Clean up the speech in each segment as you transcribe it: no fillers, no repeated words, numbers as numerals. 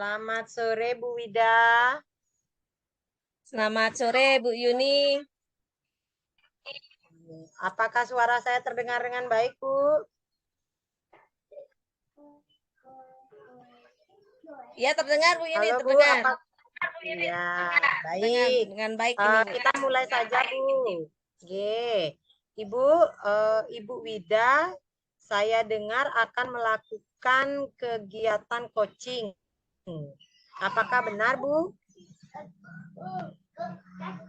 Selamat sore Bu Wida. Selamat sore Bu Yuni. Apakah suara saya terdengar dengan baik Bu? Ya terdengar Bu Yuni, Halo Bu, terdengar. Iya, Dengar baik. dengan baik ini Bu. Kita mulai saja Bu. Oke. Ibu, Ibu Wida, saya dengar akan melakukan kegiatan coaching. Apakah benar Bu?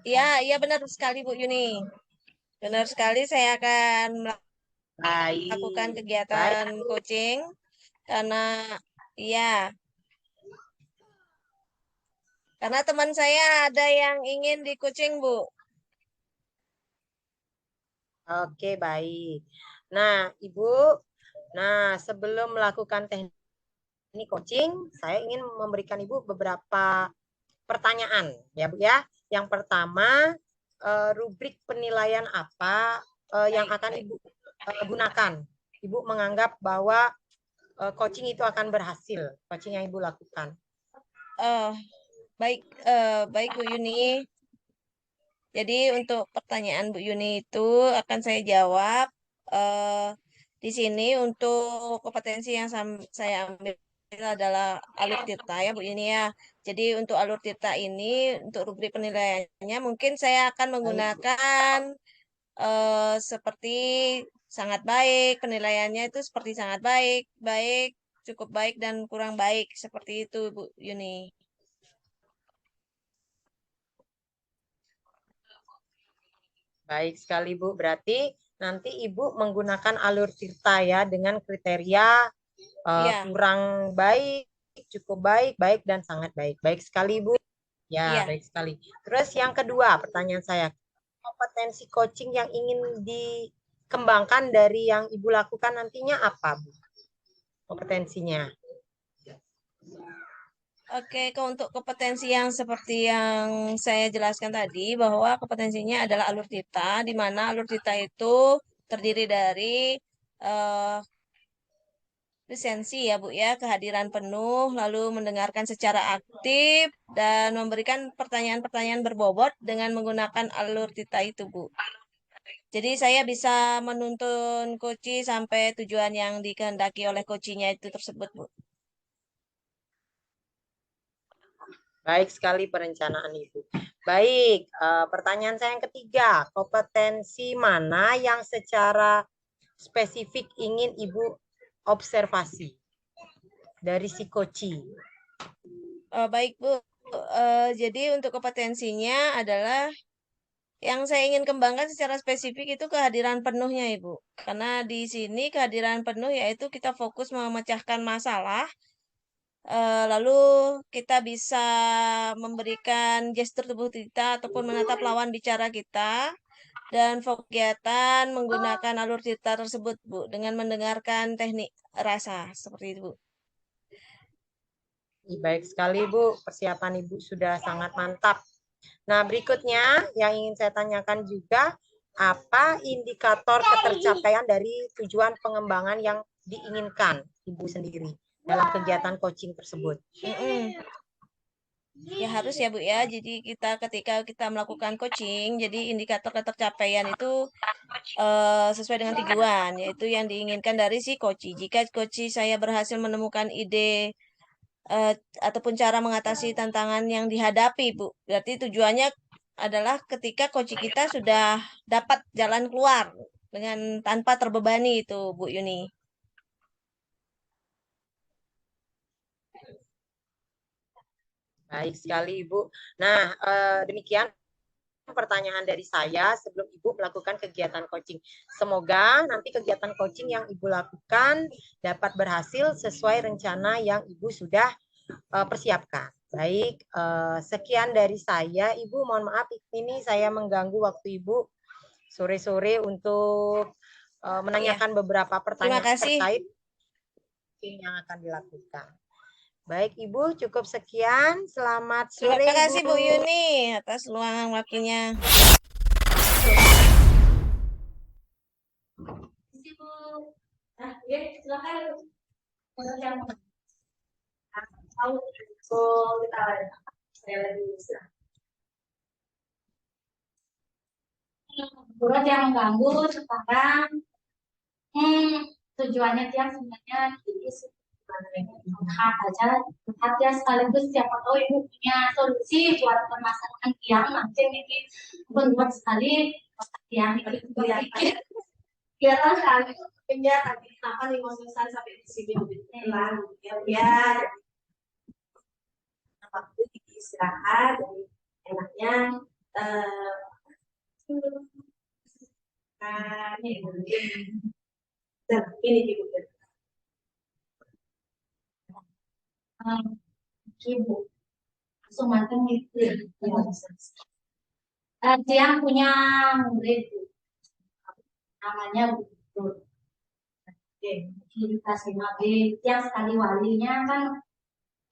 Iya benar sekali Bu Yuni. Benar sekali saya akan melakukan Baik. kegiatan Baik Bu. coaching karena iya, karena teman saya ada yang ingin di coaching Bu. Oke, baik. Nah, Ibu, sebelum melakukan teknik coaching, saya ingin memberikan Ibu beberapa pertanyaan, ya Bu ya. Yang pertama, rubrik penilaian apa yang akan Ibu gunakan? Ibu menganggap bahwa coaching itu akan berhasil, coaching yang Ibu lakukan. Baik, baik Bu Yuni. Jadi untuk pertanyaan Bu Yuni itu akan saya jawab di sini untuk kompetensi yang saya ambil adalah alur tirta ya Bu Yuni ya. Jadi untuk alur tirta ini untuk rubrik penilaiannya mungkin saya akan Baik, Bu. menggunakan seperti sangat baik, penilaiannya itu seperti sangat baik, baik, cukup baik dan kurang baik seperti itu Bu Yuni. Baik sekali Bu. Berarti nanti Ibu menggunakan alur tirta ya dengan kriteria Iya, kurang baik, cukup baik, baik dan sangat baik. Baik sekali Bu. Ya, iya. baik sekali. Terus yang kedua, pertanyaan saya, kompetensi coaching yang ingin dikembangkan dari yang Ibu lakukan nantinya apa, Bu? Kompetensinya. Oke, untuk kompetensi yang seperti yang saya jelaskan tadi, bahwa kompetensinya adalah alur tita, di mana alur tita itu terdiri dari eh, lisensi ya Bu ya, kehadiran penuh, lalu mendengarkan secara aktif, dan memberikan pertanyaan-pertanyaan berbobot dengan menggunakan alur tita itu Bu. Jadi saya bisa menuntun coach sampai tujuan yang dikehendaki oleh coachnya itu tersebut Bu. Baik sekali perencanaan Ibu. Baik, pertanyaan saya yang ketiga, kompetensi mana yang secara spesifik ingin Ibu observasi dari si coaching? Baik Bu, jadi untuk kompetensinya adalah yang saya ingin kembangkan secara spesifik itu kehadiran penuhnya Ibu. Karena di sini kehadiran penuh yaitu kita fokus memecahkan masalah, lalu kita bisa memberikan gestur tubuh kita ataupun menatap lawan bicara kita, dan kegiatan menggunakan alur cerita tersebut Bu, dengan mendengarkan teknik rasa seperti itu Bu. Baik sekali Bu, persiapan Ibu sudah sangat mantap. Nah, berikutnya yang ingin saya tanyakan juga, apa indikator ketercapaian dari tujuan pengembangan yang diinginkan Ibu sendiri dalam kegiatan coaching tersebut? Mm-mm. Ya harus ya Bu ya. Jadi kita ketika kita melakukan coaching, jadi indikator ketercapaian itu sesuai dengan tujuan, yaitu yang diinginkan dari si coach. Jika coach saya berhasil menemukan ide eh, ataupun cara mengatasi tantangan yang dihadapi, Bu. Berarti tujuannya adalah ketika coach kita sudah dapat jalan keluar dengan tanpa terbebani itu, Bu Yuni. Baik sekali Ibu. Nah, demikian pertanyaan dari saya sebelum Ibu melakukan kegiatan coaching. Semoga nanti kegiatan coaching yang Ibu lakukan dapat berhasil sesuai rencana yang Ibu sudah persiapkan. Baik, sekian dari saya. Ibu, mohon maaf ini saya mengganggu waktu Ibu sore-sore untuk menanyakan beberapa pertanyaan terkait yang akan dilakukan. Baik, Ibu, cukup sekian. Selamat sore, Terima kasih, Ibu. Bu Yuni, atas luangan waktunya. Bu. Nah, ya, silakan. Tahu kita saya lagi bisa. Buat yang mengganggu sekarang, tujuannya dia sebenarnya jadi curhat aja, curhat ya sekaligus siapa tahu ibu punya solusi buat permasalahan yang nanti ini berat sekali yang kelihatan sekali punya tapi kenapa nih ngomongin sampai di sini bilang ya waktu istirahat dan enaknya ini ibu ibu langsung makan mikir dia punya murid namanya Gus dikasih nabi yang sekali walinya kan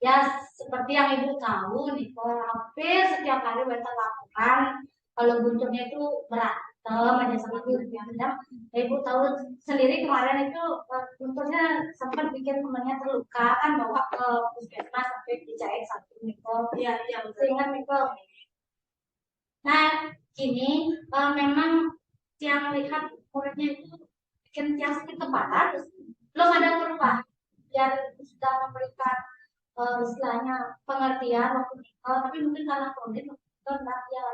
ya seperti yang ibu tahu nih hampir setiap hari mereka lakukan kalau Gunturnya itu berantem aja sama gurunya ibu tahu sendiri kemarin itu Gunturnya sempat bikin temannya terluka kan bawa ke puskesmas sampai dijahit satu Niko iya ingat Niko. Nah ini memang yang lihat muridnya itu bikin tiang sakit kepala belum ada perubahan biar sudah memberikan istilahnya pengertian waktu itu tapi mungkin karena kronik itu dia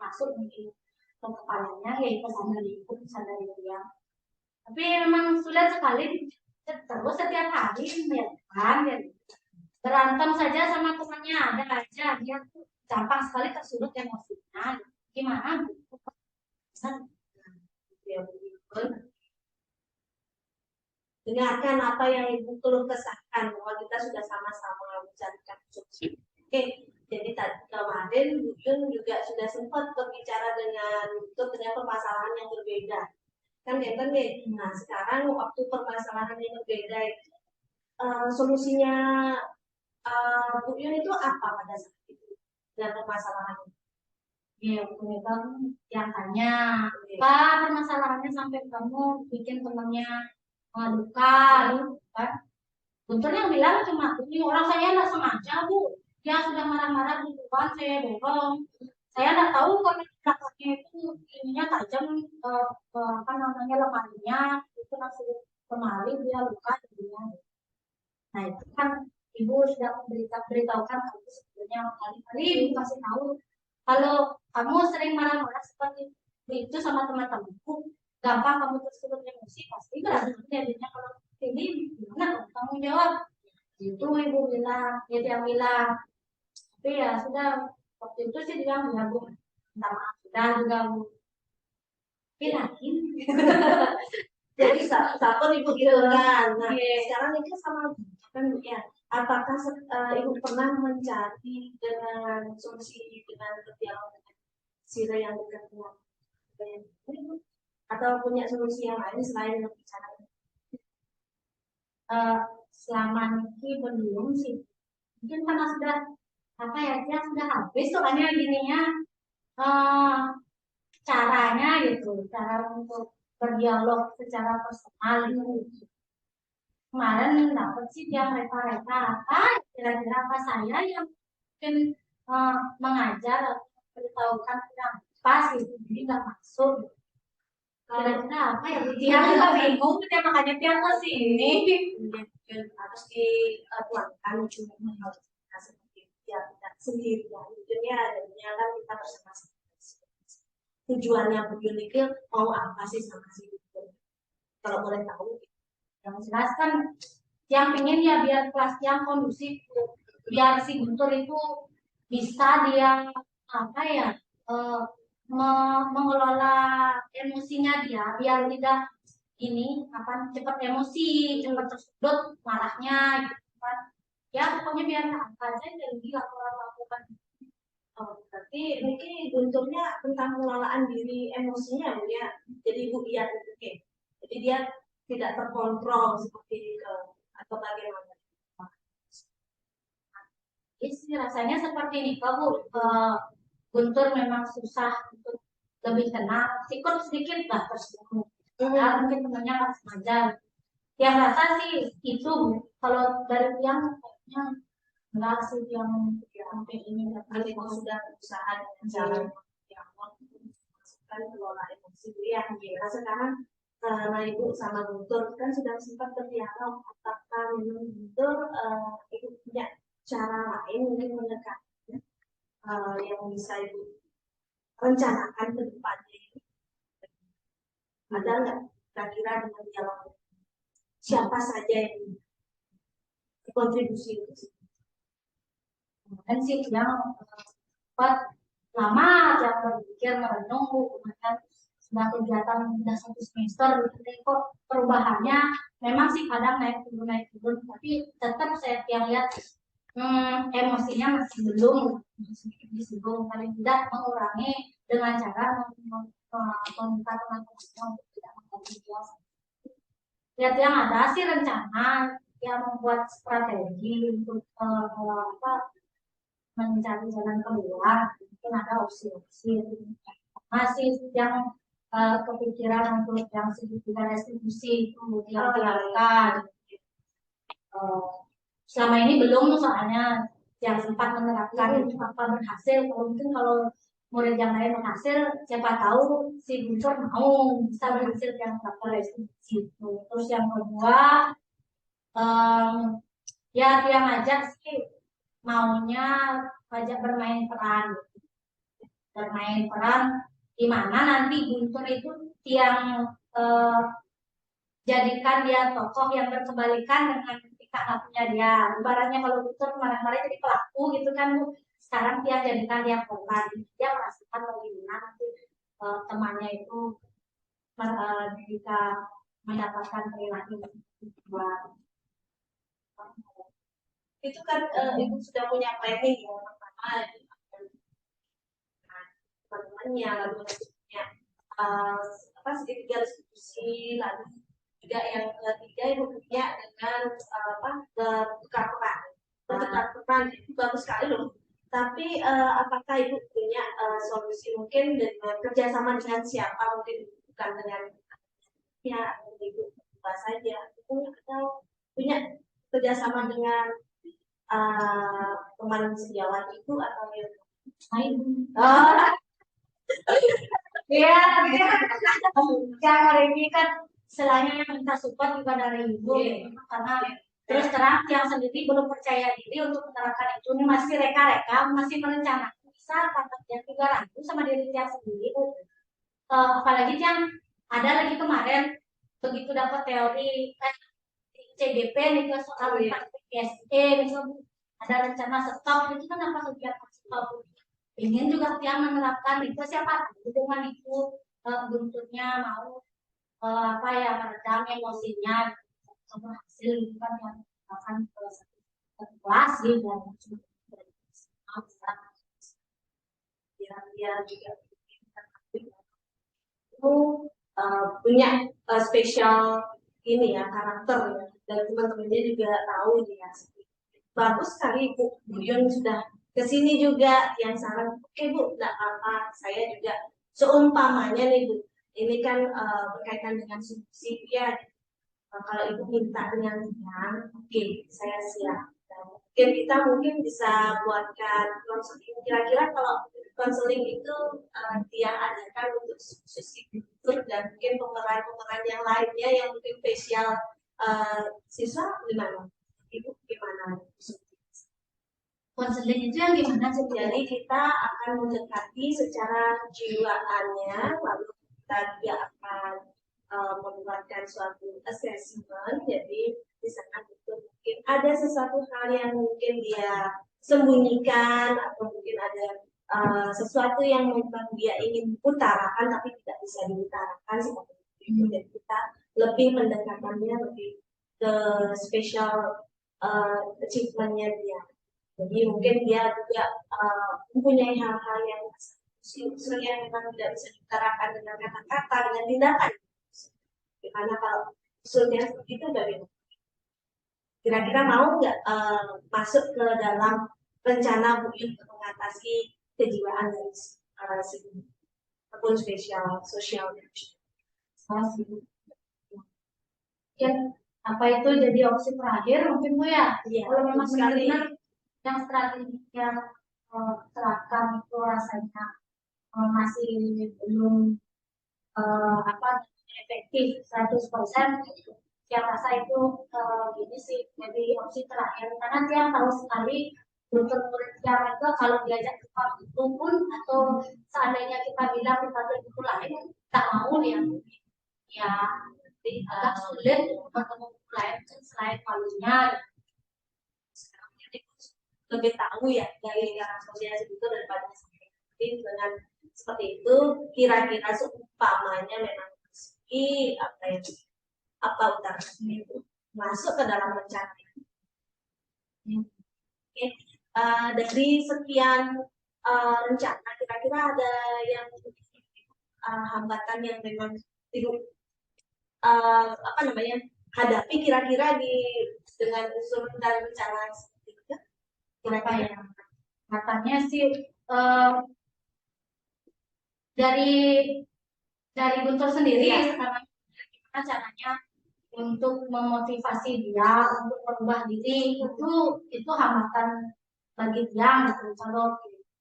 masuk mungkin ke kepalanya ya itu sadar dia tapi memang sulit sekali terus setiap hari ya kan ya. Berantem saja sama temannya ada aja dia tuh gampang sekali tersulut emosinya gimana dengarkan apa yang ibu keluh kesahkan bahwa kita sudah sama-sama mencarikan solusi. Oke, jadi tadi kemarin Bu Yun juga sudah sempat berbicara dengan permasalahan yang berbeda. Kan enten nih. Nah, sekarang waktu permasalahan yang berbeda solusinya Bu Yun itu apa pada saat itu dengan permasalahan? Iya, kan yang tanya, apa permasalahannya sampai kamu bikin temannya mengadukan, kan? Guntur yang bilang cuma ini orang saya nggak sengaja bu, dia sudah marah-marah di depan saya dorong, saya nggak tahu kalau belakangnya itu ininya tajam, apa namanya lemarinya itu langsung kemari dia luka jadinya. Nah itu kan ibu sudah beritahukan aku sebetulnya kali-kali ibu kasih tahu kalau kamu sering marah-marah seperti itu sama teman-temanku, gampang kamu tersulut emosi, pasti berarti jadinya kalau ini gimana kamu jawab? Itu ibu bilang, ya dia bilang, tapi ya sudah waktu itu sih dia bilang ya bu, minta maaf sudah juga bu. Tapi lagi, jadi satu ibu gitu kan. Nah sekarang ini sama kan ya. Apakah ibu pernah mencari dengan solusi dengan berdialog dengan sila yang dekat dengan atau punya solusi yang lain selain berbicara? Selama ini belum sih. Mungkin karena sudah apa ya dia sudah habis soalnya gininya caranya gitu, cara untuk berdialog secara personal gitu. Kemarin dapat sih dia reka-reka apa kira-kira apa saya yang mungkin mengajar atau beritahukan yang pas gitu jadi nggak masuk kira-kira apa ya dia juga bingung dia makanya dia ke sini harus dituangkan cuma seperti dia tidak sendiri ya jadinya kan kita bersama-sama tujuannya begini mau apa sih sama si kalau boleh tahu yang jelas kan yang ingin ya biar kelas yang kondusif biar si Guntur itu bisa dia apa ya eh, mengelola emosinya dia biar tidak ini apa cepat emosi, cepat tersudut marahnya gitu kan. Ya pokoknya biar santai aja dan dilakukan. Oh, berarti mungkin Gunturnya tentang pengelolaan diri emosinya Bu ya. Jadi Ibu lihat itu oke. Jadi dia tidak terkontrol seperti ke atau bagaimana. Isi rasanya seperti ini, Bu. Guntur memang susah untuk lebih tenang, sikut sedikit lah tersinggung. Ya, mungkin temannya nggak sengaja. Yang rasa sih itu, kalau dari yang kayaknya enggak sih yang sampai ini nanti kalau sudah berusaha dengan cara yang masukkan kelola emosi ya. Nah sekarang karena Ibu sama Guntur kan sudah sempat berdialog, apakah memang Guntur Ibu punya cara lain mungkin mendekatnya yang bisa Ibu rencanakan ke depannya ini? Ada nggak kira-kira dengan dialog siapa saja yang berkontribusi untuk itu? Dan sih yang sempat lama yang berpikir merenung kemudian sudah kegiatan sudah 1 semester gitu kok perubahannya memang sih kadang naik turun tapi tetap saya yang lihat emosinya masih belum sedikit disinggung paling tidak mengurangi dengan cara meminta teman-teman untuk tidak mengganggu. Lihat yang ada sih rencana yang membuat strategi untuk mencari jalan keluar, mungkin ada opsi-opsi masih yang kepikiran untuk yang segitiga restitusi itu dilakukan. Selama ini belum soalnya yang sempat menerapkan itu apa berhasil. Mungkin kalau murid yang lain berhasil, siapa tahu si Guntur mau bisa berhasil yang melakukan restitusi itu. Terus yang kedua, ya dia ngajak sih maunya ngajak bermain peran di mana nanti Guntur itu yang jadikan dia tokoh yang berkebalikan dengan tingkah lakunya dia. Ibaratnya kalau Guntur kemarin-kemarin jadi pelaku gitu kan, sekarang dia jadikan dia korban. Dia merasakan bagaimana nanti temannya itu jika mendapatkan perilaku buat itu kan Ibu sudah punya planning ya pertama teman-temannya lalu punya apa segitiga restitusi lalu juga yang ketiga Ibu punya dengan bertukar peran itu bagus sekali loh. Tapi apakah Ibu punya solusi mungkin dengan kerjasama dengan siapa mungkin bukan dengan ya Ibu bahas saja itu atau punya kerjasama dengan teman sejawat itu atau yang lain? Iya, yang hari ini kan selain yang minta support juga dari Ibu, karena terus terang yang sendiri belum percaya diri untuk menerapkan itu, ini masih reka-reka, masih merencanakan bisa karena dia juga ragu sama diri dia sendiri. Apalagi yang ada lagi kemarin begitu dapat teori CGP nih soal PSE ada rencana stop itu kan apa kegiatan stop ingin juga dia menerapkan itu siapa dengan itu bentuknya mau apa ya meredam emosinya sama hasil itu kan yang akan kelas sih dan dia juga itu punya spesial ini ya karakter ya dan teman-temannya juga tahu dia bagus sekali Bu Yun sudah kesini juga yang saran oke Bu tidak apa saya juga seumpamanya nih Bu ini kan berkaitan dengan subsidi ya kalau Ibu minta dengan yang oke saya siap dan mungkin kita bisa buatkan konseling kira-kira kalau konseling itu dia adakan untuk subsidi dan mungkin pemeran-pemeran yang lainnya yang mungkin spesial siswa gimana? Ibu gimana? Konseling itu yang gimana sih? Jadi kita akan mendekati secara kejiwaannya, lalu kita juga akan membuatkan suatu assessment. Jadi di sana itu mungkin ada sesuatu hal yang mungkin dia sembunyikan atau mungkin ada sesuatu yang memang dia ingin utarakan tapi tidak bisa diutarakan seperti itu. Jadi kita lebih mendekatannya lebih ke special achievement-nya dia. Jadi mungkin dia juga mempunyai hal-hal yang yang memang tidak bisa diutarakan dengan kata-kata, dengan tindakan. Karena kalau usulnya seperti itu bagaimana? Kira-kira mau nggak masuk ke dalam rencana Bu Yun untuk mengatasi kejiwaan dari segi ataupun spesial sosial? Ya, apa itu jadi opsi terakhir mungkin Bu ya? Iya, Kalau memang sekali. benar-benar yang strategi yang terapkan itu rasanya masih belum efektif 100%, saya rasa itu gini sih, jadi opsi terakhir karena dia tahu sekali dokter murid yang itu kalau diajak ke itu pun atau seandainya kita bilang kita itu lain tak mau dia ya, jadi agak sulit bertemu lain selain palunya. Sekarang jadi lebih tahu ya dari yang asosiasi itu daripada saya. Jadi dengan seperti itu kira-kira seumpamanya memang apa yang utaranya itu masuk ke dalam rencana. Oke. Dari sekian rencana kira-kira ada yang hambatan yang memang hadapi kira-kira dengan unsur dari rencana seperti itu? Kira-kira ya, katanya sih dari Guntur sendiri ya. Sekarang gimana caranya untuk memotivasi dia untuk merubah diri, itu hambatan bagi dia gitu.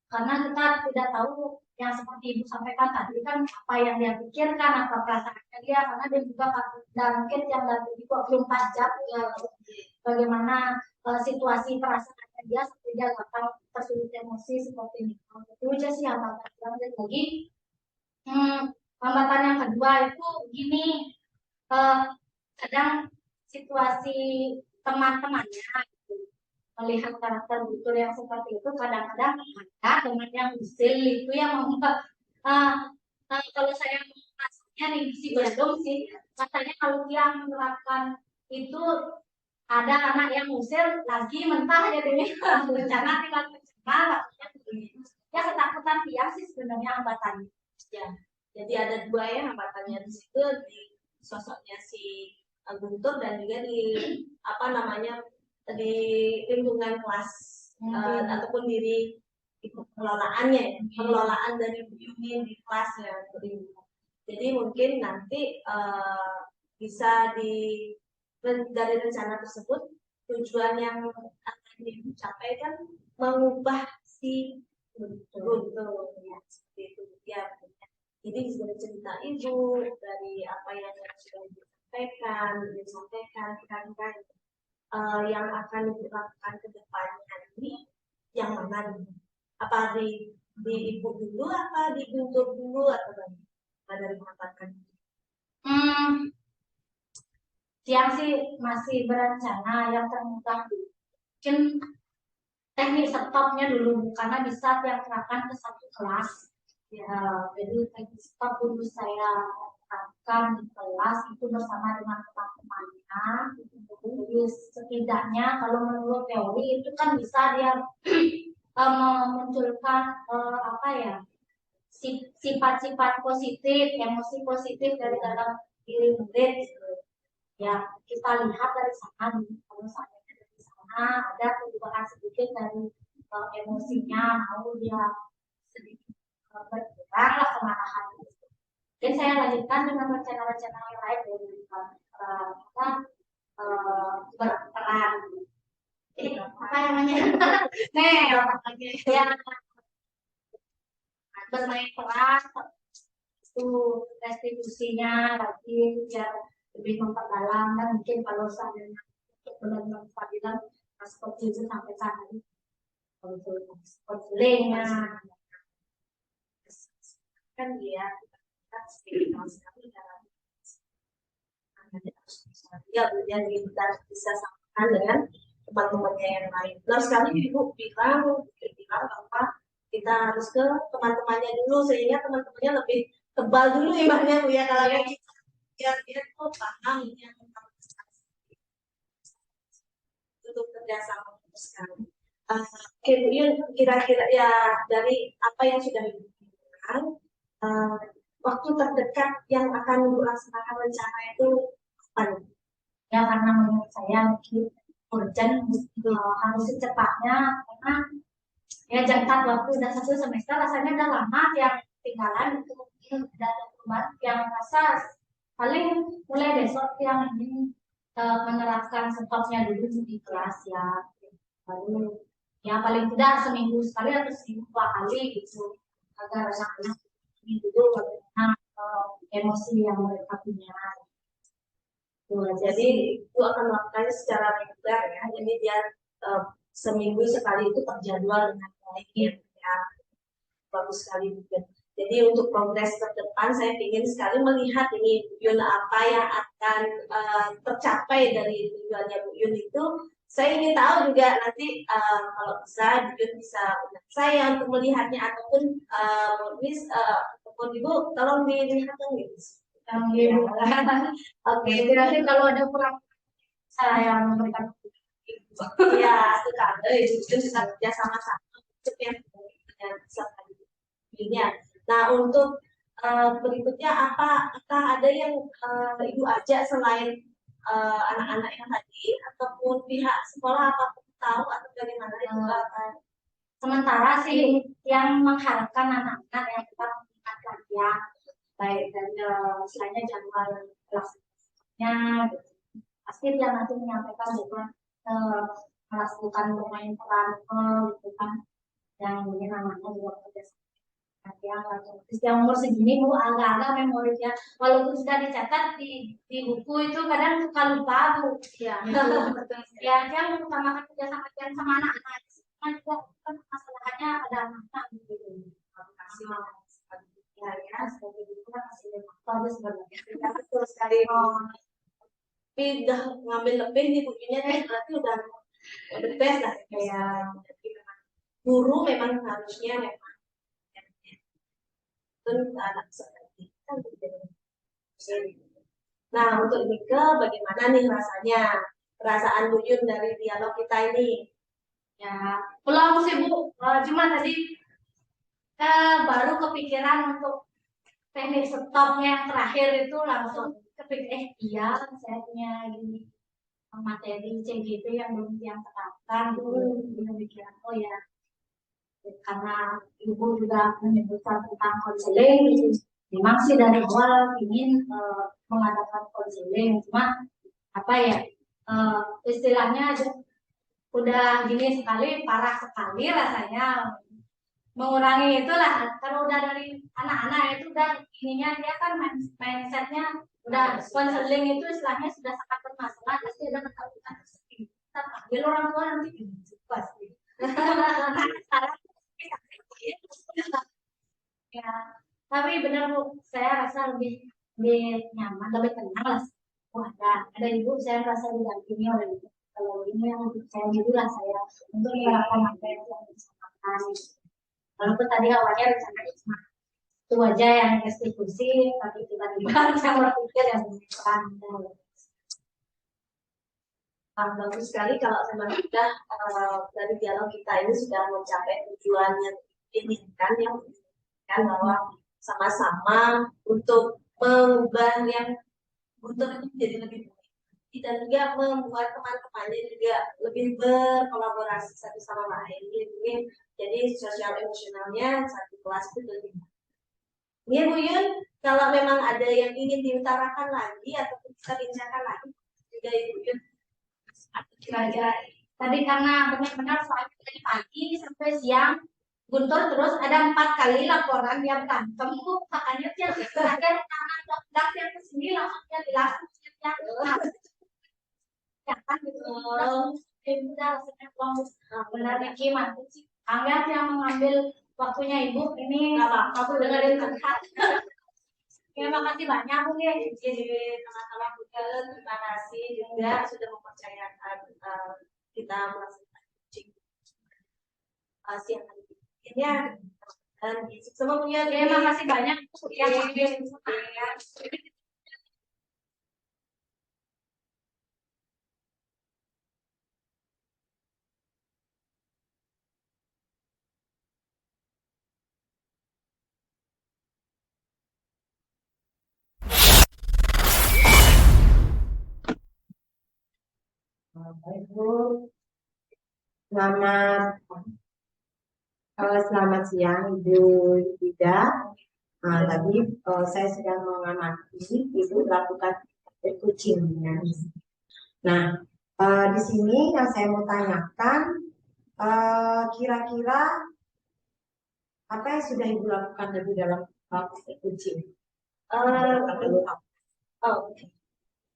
Karena kita tidak tahu yang seperti Ibu sampaikan tadi kan apa yang dia pikirkan, apa perasaannya dia, karena dia juga dan mungkin yang dari 24 jam ya, bagaimana situasi perasaannya dia seperti dia gampang tersulut emosi seperti ini. Itu aja sih hambatan yang lagi. Hambatan yang kedua itu gini, kadang situasi teman-temannya gitu, melihat karakter Guntur yang seperti itu kadang-kadang ada teman yang usil itu yang membuat kalau saya merasanya nih si Bandung sih katanya kalau dia menerapkan itu ada anak yang usil lagi mentah ya deh rencana tinggal rencana ya ketakutan dia sih sebenarnya hambatannya ya. Jadi ada dua ya hambatannya di situ, di sosoknya si Guntur dan juga di di lingkungan kelas ataupun diri pengelolaan dari Bu Yuni di kelas ya. Jadi mungkin nanti bisa dari rencana tersebut tujuan yang akan dicapai kan mengubah si Guntur ya, seperti itu ya. Jadi dari cerita Ibu, dari apa yang sudah disampaikan kira-kira yang akan dilakukan ke depannya ini yang mana nih? Apa di Ibu dulu, apa di Guntur dulu, atau dari mengatakan? Siang sih masih berencana yang termudah mungkin teknik stopnya dulu karena bisa tiap terapkan ke satu kelas ya, jadi teknik stop dulu saya terapkan di kelas itu bersama dengan teman-temannya. Jadi setidaknya kalau menurut teori itu kan bisa dia memunculkan sifat-sifat positif, emosi positif dari dalam diri murid gitu. Ya kita lihat dari sana, kalau seandainya dari sana ada perubahan sedikit dari emosinya, mau dia sedikit berkurang lah kemarahan. Dan saya lanjutkan dengan rencana-rencana yang lain dari berperan. Apa namanya? Ya bermain peran itu restitusinya lagi biar lebih memperdalam dan mungkin kalau seandainya benar-benar pengadilan seperti itu sampai sana konselingnya kan dia spiritual sekali dalam ya yang kita bisa samakan dengan teman-temannya yang lain. Nah sekali Ibu bilang bahwa kita harus ke teman-temannya dulu sehingga teman-temannya lebih tebal dulu imannya Bu ya kalau kita biar dia tuh paham yang untuk kerjasama sekali. Oke Bu Yun, kira-kira ya dari apa yang sudah dilakukan, waktu terdekat yang akan Bu laksanakan rencana itu apa nih? Ya karena menurut saya mungkin urgent harus secepatnya karena ya jangka waktu udah 1 semester rasanya udah lama yang tinggalan itu mungkin udah ada perubahan yang rasa paling mulai besok yang ingin menerapkan stopnya dulu di kelas ya baru ya paling tidak seminggu sekali atau seminggu 2 kali gitu agar anak-anak ini dulu bagaimana emosi yang mereka punya. Jadi itu akan melakukannya secara reguler ya. Jadi dia seminggu sekali itu terjadwal dengan baik ya. Bagus sekali Bu Yun. Jadi untuk progres ke depan saya ingin sekali melihat ini Bu Yun apa yang akan tercapai dari tujuannya Bu Yun itu. Saya ingin tahu juga nanti kalau bisa Bu Yun bisa undang saya untuk melihatnya ataupun Miss ataupun Ibu tolong dilihat dong gitu. Oke, nanti kalau ada kurang saya yang memberikan Iya, sekali itu bisa kerja sama-sama untuk yang bisa ya. Nah, untuk berikutnya apakah ada yang Ibu ajak selain anak-anak yang tadi ataupun pihak sekolah apapun tahu atau bagaimana itu akan sementara sih yang mengharapkan anak-anak yang tetap mengingat latihan baik dan istilahnya jadwal kelasnya pasti dia nanti menyampaikan juga melakukan bermain peran gitu kan yang mungkin namanya juga kerja yang umur segini Bu agak-agak memorinya walaupun sudah dicatat di buku itu kadang suka lupa Bu ya ya dia mengutamakan kerjasama sama anak-anak kan juga kan masalahnya ada anak-anak gitu kasih ya seperti itu kan masih bagus sebenarnya betul sekali. Tapi udah ngambil lebih nih bukunya berarti udah the best lah kayak guru memang harusnya memang anak seperti kan. Nah untuk Mika bagaimana nih rasanya perasaan Bu Yun dari dialog kita ini? ya pulang sih Bu cuma tadi baru kepikiran untuk teknik stopnya yang terakhir itu langsung kepikir iya saya punya gini materi CGP yang belum yang terapkan gitu pikiran oh ya karena ibu juga menyebutkan tentang konseling memang sih dari awal ingin mengadakan konseling cuma apa ya istilahnya udah gini sekali parah sekali rasanya mengurangi itulah kalau udah dari anak-anak itu udah ininya dia kan mindsetnya udah konseling itu istilahnya sudah sangat bermasalah pasti udah ketakutan kita ambil orang tua nanti pasti ya tapi benar Bu saya rasa lebih nyaman lebih tenang lah wah ada ibu saya merasa didampingi oleh ibu kalau ini yang untuk saya jadilah saya untuk menerapkan apa yang disampaikan walaupun tadi awalnya rencananya cuma itu aja yang eksekusi tapi tiba-tiba saya berpikir yang bukan Bagus sekali kalau memang sudah dari dialog kita ini sudah mencapai tujuan yang diinginkan yang kan bahwa sama-sama untuk mengubah yang buntu itu menjadi lebih baik dan juga membuat teman-temannya juga lebih berkolaborasi satu sama lain jadi sosial emosionalnya satu kelas itu lebih baik. Ya Bu Yun, kalau memang ada yang ingin diutarakan lagi atau kita bincangkan lagi juga Ibu Yun. Belajar tadi karena benar-benar soalnya dari pagi sampai siang Guntur terus ada 4 kali laporan yang berantem Bu makanya dia ada anak yang kesini langsung dia dilangsung ya kan gitu udah rasanya benar Niki mantap sih Angga yang mengambil waktunya Ibu ini aku dengerin curhat terima kasih banyak Bu ya jadi teman-teman juga terima kasih juga sudah mempercayakan kita melaksanakan coaching siang hari ini bikinnya. Dan semuanya Oke, makasih banyak yang hadir. Baik, Bu. Selamat selamat siang, Ibu Ida. Nah, tadi saya sedang mengamati Ibu melakukan kucing. Nah, di sini yang saya mau tanyakan, kira-kira apa yang sudah Ibu lakukan tadi dalam kucing? Oke.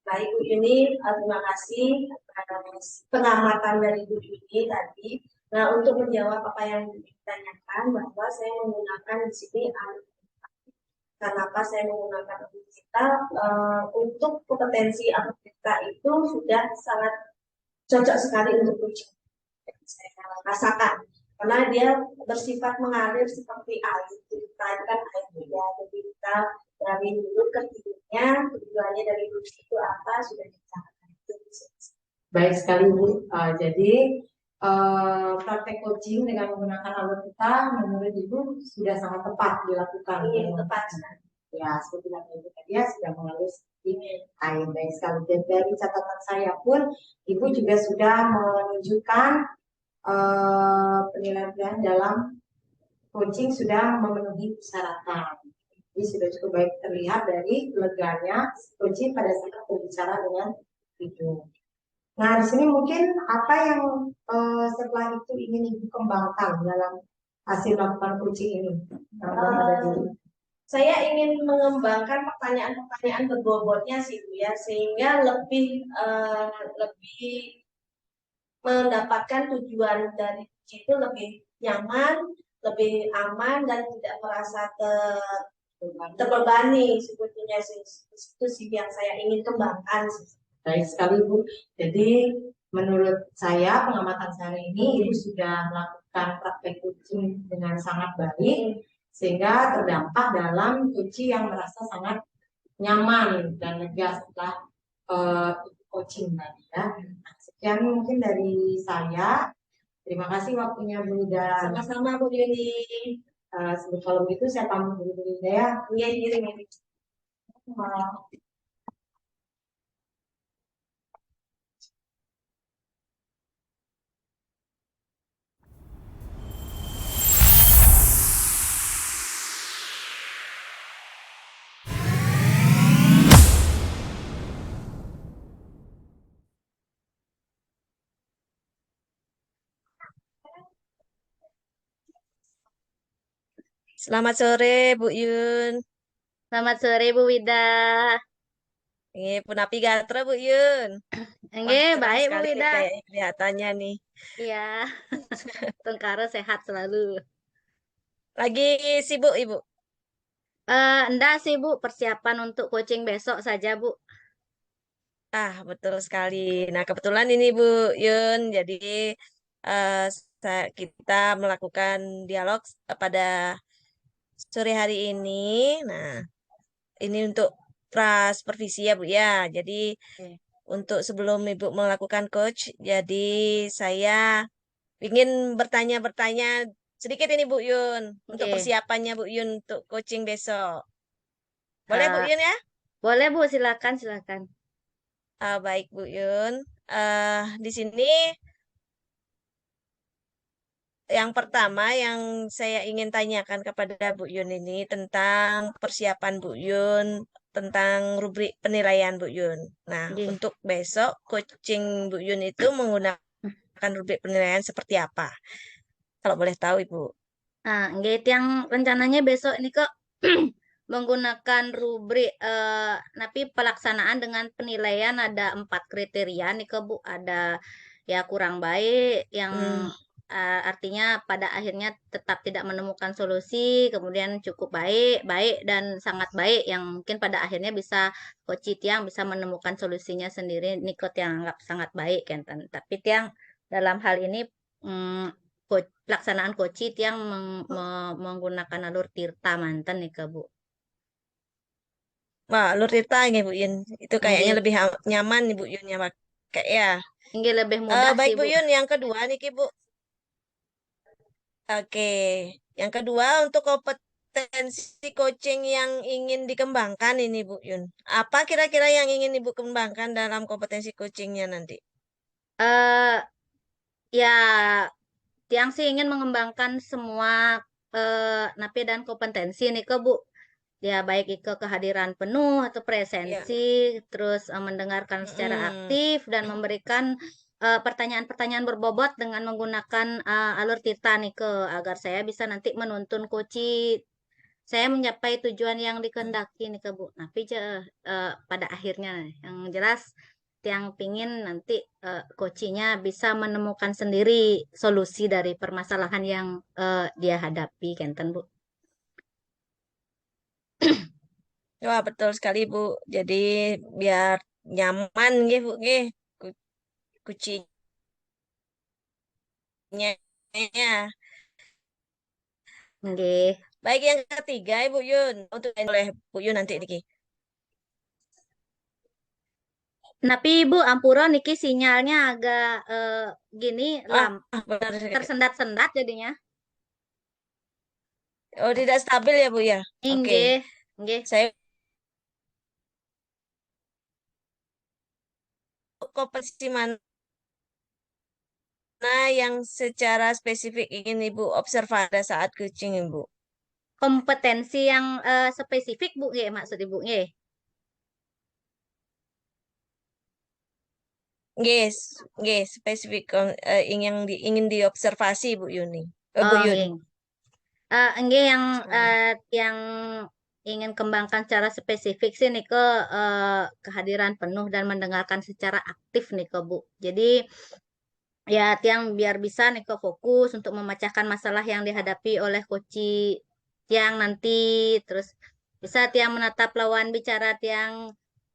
Baik Bu Yuni, terima kasih atas pengamatan dari Bu Yuni tadi. Nah, untuk menjawab apa yang ditanyakan, bahwa saya menggunakan di sini kenapa saya menggunakan kita untuk kompetensi kita itu sudah sangat cocok sekali untuk kucing. Saya rasakan karena dia bersifat mengalir seperti air. Kita kan air ya, jadi kita dari dulu ke hidupnya, tujuannya dari kucing itu apa sudah dibicarakan. Baik sekali Bu. Jadi praktek coaching dengan menggunakan alat kita menurut Ibu sudah sangat tepat dilakukan. Iya, tepat. Ya, seperti yang Ibu tadi ya, sudah mengalir seperti air. Baik sekali. Dan dari catatan saya pun, Ibu juga sudah menunjukkan penilaian dalam coaching sudah memenuhi persyaratan. Jadi sudah cukup baik terlihat dari leganya coaching pada saat berbicara dengan Ibu. Nah, di sini mungkin apa yang setelah itu ingin Ibu kembangkan dalam hasil melakukan coaching ini? Saya ingin mengembangkan pertanyaan-pertanyaan berbobotnya sih Bu ya, sehingga lebih mendapatkan tujuan dari itu lebih nyaman, lebih aman dan tidak merasa terbebani sebetulnya sih. Itu sih yang saya ingin kembangkan sih. Baik sekali Bu. Jadi menurut saya pengamatan saya ini Ibu sudah melakukan praktek coaching dengan sangat baik sehingga terdampak dalam coaching yang merasa sangat nyaman dan lega setelah coaching tadi ya. Nah, sekian mungkin dari saya. Terima kasih waktunya Bu Ida. Sama-sama Bu Yuni. Kalau begitu saya pamit dulu Bu Ida ya. Iya, iya. Selamat sore Bu Yun. Selamat sore Bu Wida. Ini Punapi Gatra Bu Yun. Nggih, Cerah baik Bu sekali nih Wida. kayak kelihatannya nih. Iya. Tengkara sehat selalu. Lagi sibuk Ibu? Enggak sih Bu, persiapan untuk coaching besok saja Bu. Betul sekali. Nah, kebetulan ini Bu Yun, jadi eh, kita melakukan dialog pada sore hari ini. Nah, ini untuk supervisi ya Bu ya. Jadi untuk sebelum Ibu melakukan coach, jadi saya ingin bertanya sedikit ini Bu Yun untuk Oke. persiapannya Bu Yun untuk coaching besok. Boleh Bu Yun ya? Boleh Bu, silakan. Baik Bu Yun. Di sini yang pertama yang saya ingin tanyakan kepada Bu Yun ini tentang persiapan Bu Yun tentang rubrik penilaian Bu Yun. Nah, untuk besok coaching Bu Yun itu menggunakan rubrik penilaian seperti apa? Kalau boleh tahu Ibu. Nah, nggih yang rencananya besok ini kok menggunakan rubrik tapi pelaksanaan dengan penilaian ada 4 kriteria nih ke Bu. Ada ya kurang baik yang artinya pada akhirnya tetap tidak menemukan solusi, kemudian cukup baik, baik dan sangat baik yang mungkin pada akhirnya bisa coach yang bisa menemukan solusinya sendiri nikot yang anggap sangat baik kan. Tapi yang dalam hal ini pelaksanaan koci yang menggunakan alur tirta manten nih ke Bu. Wah, alur tirta nggih Bu Yun. Itu kayaknya Nggih, lebih nyaman nih Bu Yun ya pakai ya. nggih lebih mudah Baik sih Bu Bu. Yun, yang kedua nih Bu. Oke, yang kedua untuk kompetensi coaching yang ingin dikembangkan ini Bu Yun. Apa kira-kira yang ingin Ibu kembangkan dalam kompetensi coachingnya nanti? eh Ya, Tiang sih ingin mengembangkan semua napi dan kompetensi nih ke Bu. Ya baik itu kehadiran penuh atau Ya. presensi, terus mendengarkan secara Mm-mm. aktif dan memberikan pertanyaan-pertanyaan berbobot dengan menggunakan alur tirta nih ke agar saya bisa nanti menuntun coaching saya mencapai tujuan yang dikehendaki nih ke Bu. Tapi pada akhirnya yang jelas yang pingin nanti coachingnya bisa menemukan sendiri solusi dari permasalahan yang dia hadapi, Kenten Bu. Wah, betul sekali Bu. Jadi biar nyaman nggih Bu nggih kucingnya ya. Nggih. Baik yang ketiga Ibu Yun untuk oleh Bu Yun nanti niki. Tapi Ibu Ampuro niki sinyalnya agak gini Ah, benar. tersendat-sendat jadinya. Oh, tidak stabil ya Bu ya. Oke. Nggih, nggih. Saya kompetensi mana yang secara spesifik ingin Ibu observasi pada saat coaching Ibu? Kompetensi yang spesifik Bu nggih maksud Ibu nggih. Yes, yes, spesifik ingin diobservasi Bu Yuni. Bu Oh, Yun. nggih. Nggih yang ingin kembangkan secara spesifik sih nih ke kehadiran penuh dan mendengarkan secara aktif nih ke Bu. Jadi ya tiang biar bisa nih ke fokus untuk memecahkan masalah yang dihadapi oleh Koci tiang nanti terus bisa tiang menatap lawan bicara tiang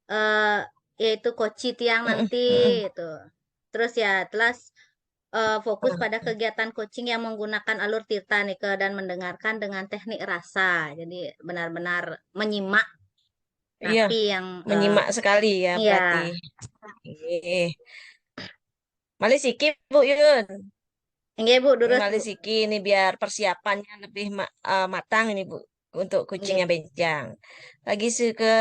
eh yaitu Koci tiang Mm-mm, nanti mm-mm. itu. Terus ya telas fokus pada kegiatan coaching yang menggunakan alur tirta nih ke dan mendengarkan dengan teknik rasa. Jadi benar-benar menyimak Iya, napi yang menyimak sekali ya berarti. ya Eh, Mali sikit Bu Yun. enggak Bu durus Mali Bu. siki ini biar persiapannya lebih matang ini Bu untuk kucingnya Enggak. Benjang. Lagi ke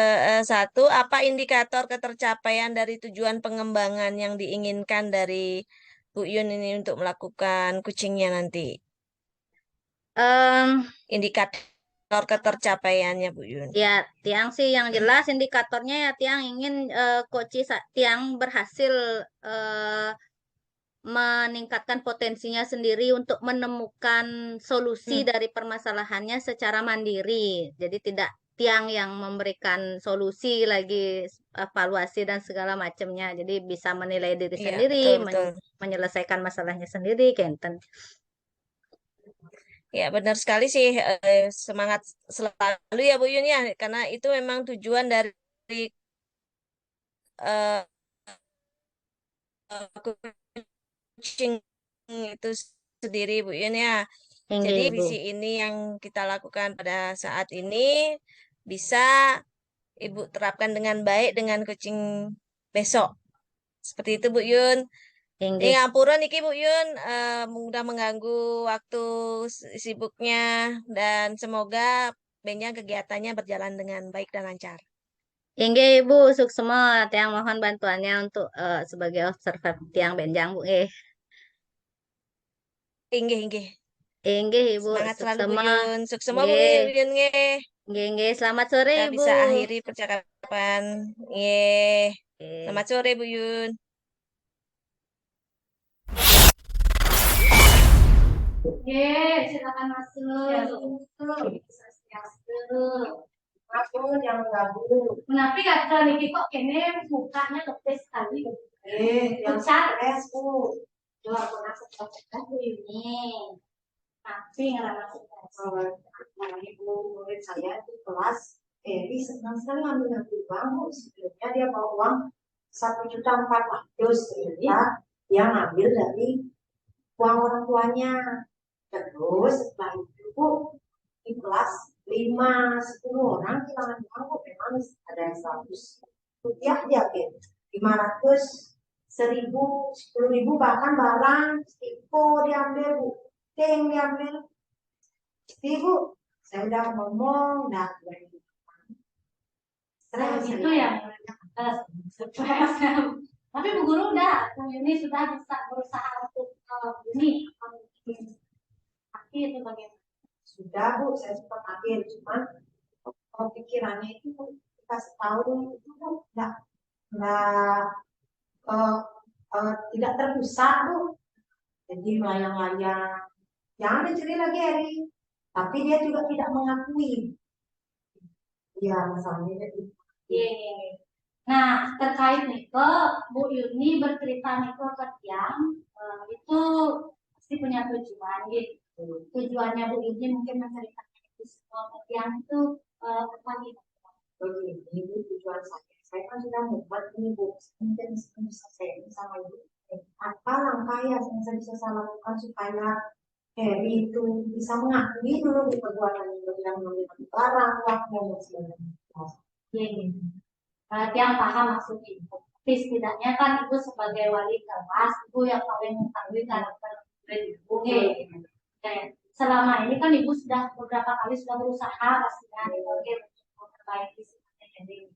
satu, apa indikator ketercapaian dari tujuan pengembangan yang diinginkan dari Bu Yun ini untuk melakukan kucingnya nanti? Em, Indikator ketercapaiannya Bu Yun. Ya, tiang sih yang jelas indikatornya ya tiang ingin tiang berhasil eh, meningkatkan potensinya sendiri untuk menemukan solusi Hmm, dari permasalahannya secara mandiri. Jadi tidak tiang yang memberikan solusi lagi evaluasi dan segala macamnya. Jadi bisa menilai diri iya sendiri, betul betul. menyelesaikan masalahnya sendiri, Kenten. Ya benar sekali sih, semangat selalu ya Bu Yun ya, karena itu memang tujuan dari eh, coaching itu sendiri Bu Yun ya. Jadi Enggak, visi Bu. ini yang kita lakukan pada saat ini bisa Ibu terapkan dengan baik dengan coaching besok. Seperti itu Bu Yun. Ini Enggak. ngapuran niki Bu Yun, mudah mengganggu waktu sibuknya dan semoga Bennya kegiatannya berjalan dengan baik dan lancar. Enggak, Ibu. Sukses semua. Tiang mohon bantuannya untuk sebagai observer tiang benjang, Bu. Inggih, inggih. Enggak, Ibu. Semangat Sukses selalu Bu semua. Yun. Sukses semua Bu Enggak. Yun nggih. Enggak, enggak. Selamat sore, Kita Ibu. bisa akhiri percakapan. Nggih. Oke. Selamat sore Bu Yun. Oke, silakan masuk. Aku yang gabung. Kenapa gak ke Niki kok kene mukanya lepas sekali? Yang Pucat. stres, Bu. Coba aku masuk ke Ini. Tapi ngerasa stres. Nah, ibu murid saya di kelas, Eri senang sekali ngambil uang, Bu. Sebelumnya dia bawa uang 1.400.000 ternyata dia ngambil dari uang orang tuanya. Terus setelah itu Bu, di kelas 5, 10 orang kehilangan uang Bu, memang ada yang 100 rupiah aja Ben. 500, 1000, 10.000 bahkan barang, tipu diambil Bu, ting diambil. Jadi Bu, saya udah ngomong, udah Kalau stres gitu saya. ya stres. Tapi Bu Guru udah ini sudah bisa berusaha untuk ini tapi itu bagaimana? Sudah Bu, saya sempat ambil, cuman pikirannya itu dikasih tahu itu Bu, nggak eh, tidak terpusat Bu, jadi melayang-layang, jangan dicuri lagi Eri, tapi dia juga tidak mengakui, ya masalahnya itu. Ye. Nah, terkait nih ke Bu Yuni bercerita nih ke Tiang, itu pasti punya tujuan gitu. Tujuannya Bu Yuni mungkin menceritakan itu semua ke Tiang itu apa gitu? Begini Bu, tujuan saya kan sudah membuat ini Bu, mungkin bisa saya sama Ibu, apa langkah yang saya bisa lakukan supaya Heri itu bisa mengakui dulu di perbuatan itu, yang mengambil barang, uangnya dan sebagainya. Ye. Tiang paham maksud Ibu. Tapi setidaknya kan Ibu sebagai wali kelas, Ibu yang paling mengetahui karakter murid Ibu. Selama ini kan Ibu sudah beberapa kali sudah berusaha pastinya untuk memperbaiki sifatnya Heri.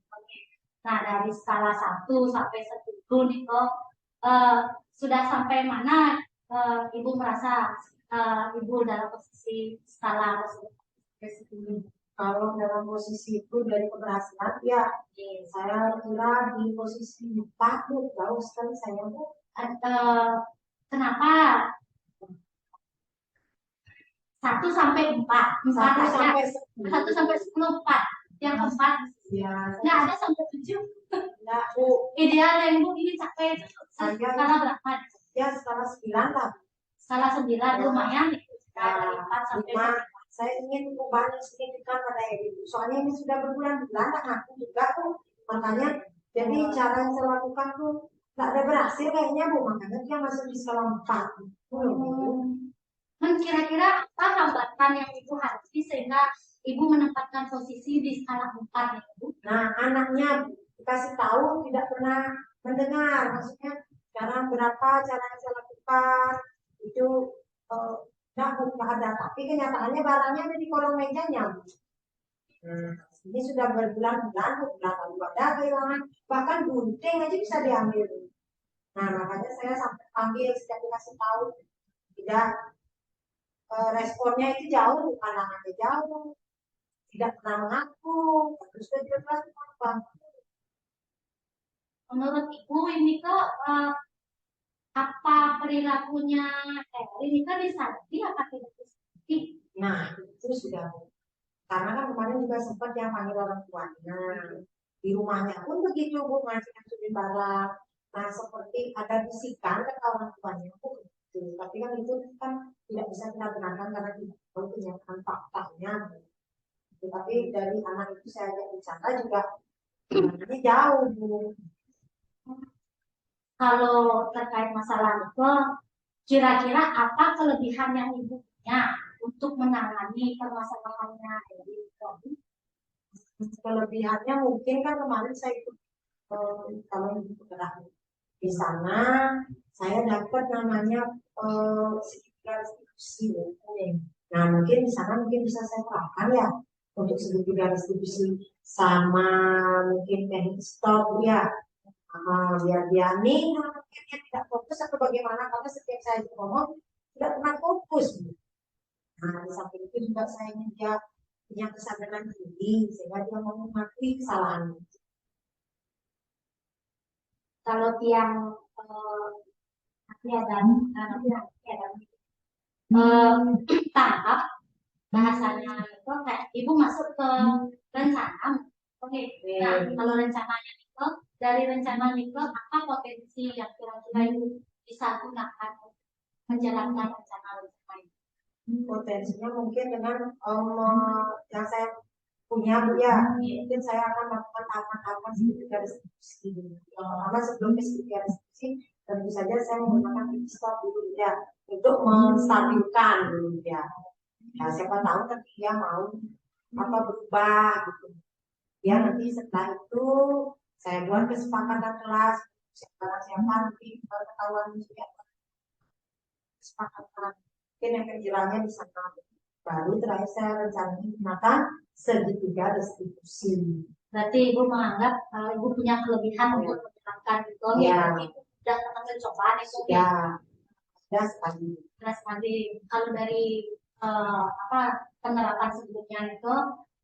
Nah, dari skala 1 sampai 10 nih kok sudah sampai mana Ibu merasa Ibu dalam posisi skala tersebut? Kalau dalam posisi itu dari keberhasilan, ya saya kira di posisi 4 Bu, jauh sekali saya Bu. Kenapa 1 sampai 4? 1 sampai 10. 1 sampai 10 4. Yang keempat Ya, nggak ada sampai 7. enggak Bu. Ideal yang Ibu ingin capai skala berapa? Ya, skala 9 lah. Skala 9 lumayan nih. Dari 4 sampai 5. Saya ingin perubahan yang signifikan pada Ibu. Soalnya ini sudah berbulan-bulan dan aku juga tuh, makanya jadi cara yang saya lakukan tuh nggak ada berhasil kayaknya Bu, makanya dia masuk di skala 4. Kira-kira apa hambatan yang Ibu hadapi sehingga Ibu menempatkan posisi di skala 4 nih, Bu? Nah, anaknya dikasih tahu tidak pernah mendengar, maksudnya cara berapa cara yang saya lakukan itu nggak ada, tapi kenyataannya barangnya ada di kolong mejanya. Ini sudah berbulan-bulan, bulan lalu ada kehilangan, bahkan gunting aja bisa diambil. Nah, makanya saya sampai panggil setiap dikasih tahu, tidak responnya itu jauh, pandangannya jauh, tidak pernah mengaku, terus dia apa? Menurut Ibu ini kok apa perilakunya ini kan disadari apa tidak disadari? Nah, itu sudah. Karena kan kemarin juga sempat yang panggil orang tuanya. Di rumahnya pun begitu Bu, ngasih barang. Nah, seperti ada bisikan ke orang tuanya Bu. Tapi kan itu kan tidak bisa kita benarkan karena tidak tahu kenyataan faktanya. Tapi dari anak itu saya ajak bicara juga, ini jauh Bu. Kalau terkait masalah itu, kira-kira apa kelebihan yang Ibu punya untuk menangani permasalahannya? Kelebihannya mungkin kan kemarin saya ikut kalau Ibu bergerak di sana, saya dapat namanya segitiga restitusi. Nah, mungkin di sana mungkin bisa saya terapkan ya untuk segitiga restitusi sama mungkin teknik stop ya. Biar dia nih mungkin dia tidak fokus atau bagaimana, karena setiap saya ngomong tidak pernah fokus. Nah, di samping itu juga saya ingin dia punya kesadaran diri sehingga dia mau mengakui kesalahannya. Kalau yang tahap bahasanya itu kayak Ibu masuk ke rencana. Oke. Nah, kalau rencananya itu dari rencana itu apa potensi yang kira-kira Ibu bisa gunakan menjalankan rencana itu? Potensinya mungkin dengan yang saya punya Bu ya, mungkin saya akan melakukan tahapan-tahapan segitiga restitusi. Yang pertama sebelum segitiga restitusi, tentu saja saya menggunakan stop dulu ya. Itu untuk menstabilkan dulu ya. Nah, siapa tahu nanti dia mau apa berubah gitu. Ya nanti setelah itu saya buat kesepakatan kelas siapa nanti ketahuan juga kesepakatan mungkin efek jerahnya di sana. Baru terakhir saya rencana menggunakan segitiga distribusi. Berarti Ibu menganggap kalau Ibu punya kelebihan untuk menerapkan itu, Ya. berarti Ibu sudah pernah mencobaan itu. Ya, sudah sekali. Terus nanti kalau dari penerapan sebelumnya itu,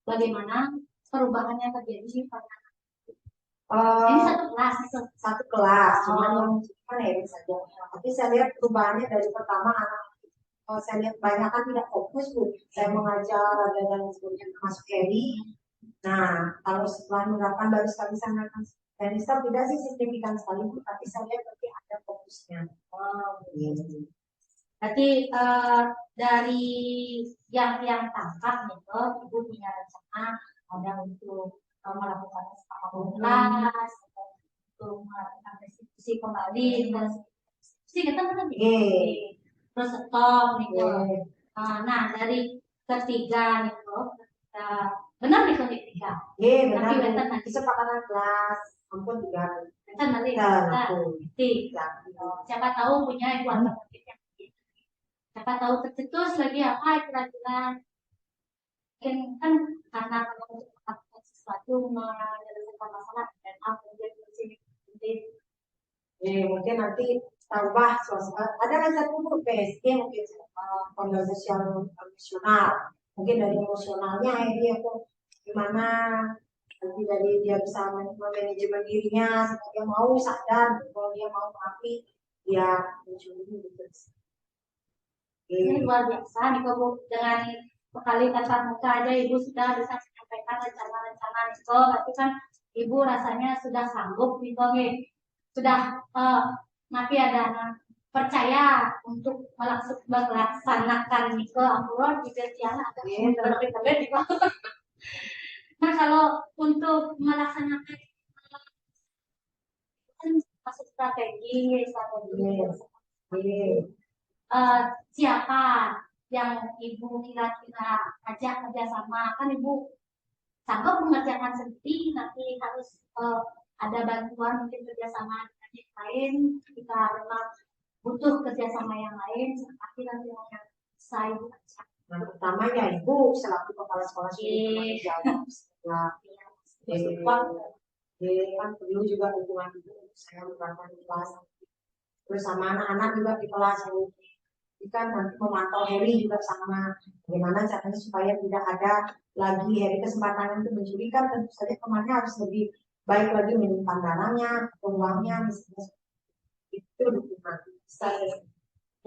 bagaimana perubahannya terjadi pada ini satu kelas itu? Satu kelas, cuma yang kan ya saja. Tapi saya lihat perubahannya dari pertama anak saya lihat banyak kan tidak fokus Bu. Saya mengajar dan sebagainya termasuk Eri. Nah, kalau setelah menerapkan baru sekali saya akan dan tidak sih signifikan sekali Bu, tapi saya lihat berarti ada fokusnya. Gitu. Berarti dari yang tangkap itu Ibu punya rencana ada untuk melakukan kesepakatan kelas, untuk melakukan restitusi kembali, dan restitusi kita kan terus stop gitu. Nah dari ketiga itu benar nih ketiga. Benar. Nanti kesepakatan kelas, ampun juga. Kita nanti siapa tahu punya Ibu alternatif yang siapa tahu tercetus lagi apa kira-kira mungkin kan karena untuk melakukan sesuatu menyelesaikan masalah dan apa mungkin di sini mungkin nanti tambah suasana ada kan satu PSG mungkin konvensional emosional mungkin dari emosionalnya ini aku gimana nanti dari dia bisa manajemen dirinya dia mau sadar kalau dia mau mengakui dia mencuri gitu. Ini luar biasa nih Bu, dengan sekali tatap muka aja Ibu sudah bisa menyampaikan rencana-rencana itu, berarti kan Ibu rasanya sudah sanggup nih, sudah nanti ada percaya untuk melaksanakan Niko Ampuron di Tiana atau berlebih-lebih Niko. Nah kalau untuk melaksanakan masuk strategi siapa yang Ibu kira-kira ajak kerjasama, kan Ibu sanggup mengerjakan sendiri, nanti harus ada bantuan mungkin kerjasama dengan yang lain, jika memang butuh kerjasama yang lain seperti nanti yang saya Ibu ajak. Nah, pertama ya Ibu selaku kepala sekolah kan perlu juga dukungan Ibu saya menerapkan kelas terus sama anak-anak juga di kelas kan nanti memantau Heri juga sama bagaimana caranya supaya tidak ada lagi Heri kesempatan itu mencuri kan tentu saja temannya harus lebih baik lagi menyimpan barangnya uangnya misalnya itu dukungan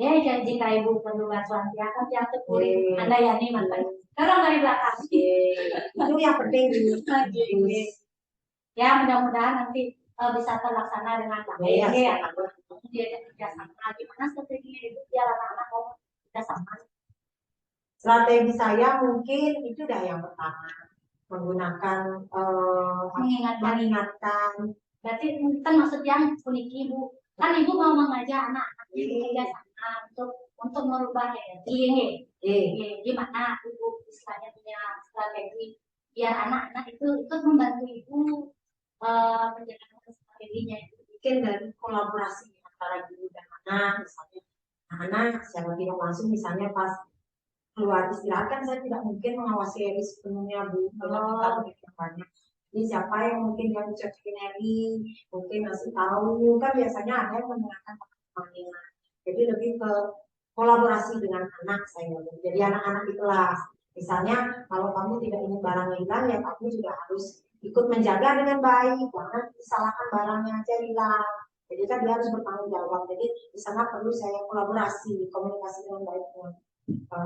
ya jika Ibu perlu bantuan silakan yang terpilih Anda ya nih mantan dorong dari belakang itu yang penting ya mudah-mudahan nanti bisa terlaksana dengan baik ya. Dia kerjasama gimana strateginya Ibu biar anak-anak mau kerjasama? Strategi saya mungkin itu dah yang pertama menggunakan mengingatkan. Berarti kan maksud yang unik Ibu kan Ibu mau mengajak anak-anak kerjasama untuk merubah ini gimana Ibu istilahnya punya strategi biar anak-anak itu ikut membantu Ibu menjalankan strateginya. Mungkin dari kolaborasi antara guru dan anak, misalnya anak secara tidak langsung misalnya pas keluar istirahat kan saya tidak mungkin mengawasi Eri sepenuhnya Bu, kita begitu banyak. Jadi siapa yang mungkin yang cocokin Eri, mungkin masih tahu kan biasanya ada yang mendengarkan teman-temannya. Jadi lebih ke kolaborasi dengan anak saya. Jadi anak-anak di kelas, misalnya kalau kamu tidak ingin barang hilang ya kamu juga harus ikut menjaga dengan baik, jangan disalahkan barangnya aja hilang. Jadi kan dia harus bertanggung jawab. Jadi di sana perlu saya kolaborasi, komunikasi dengan baik dengan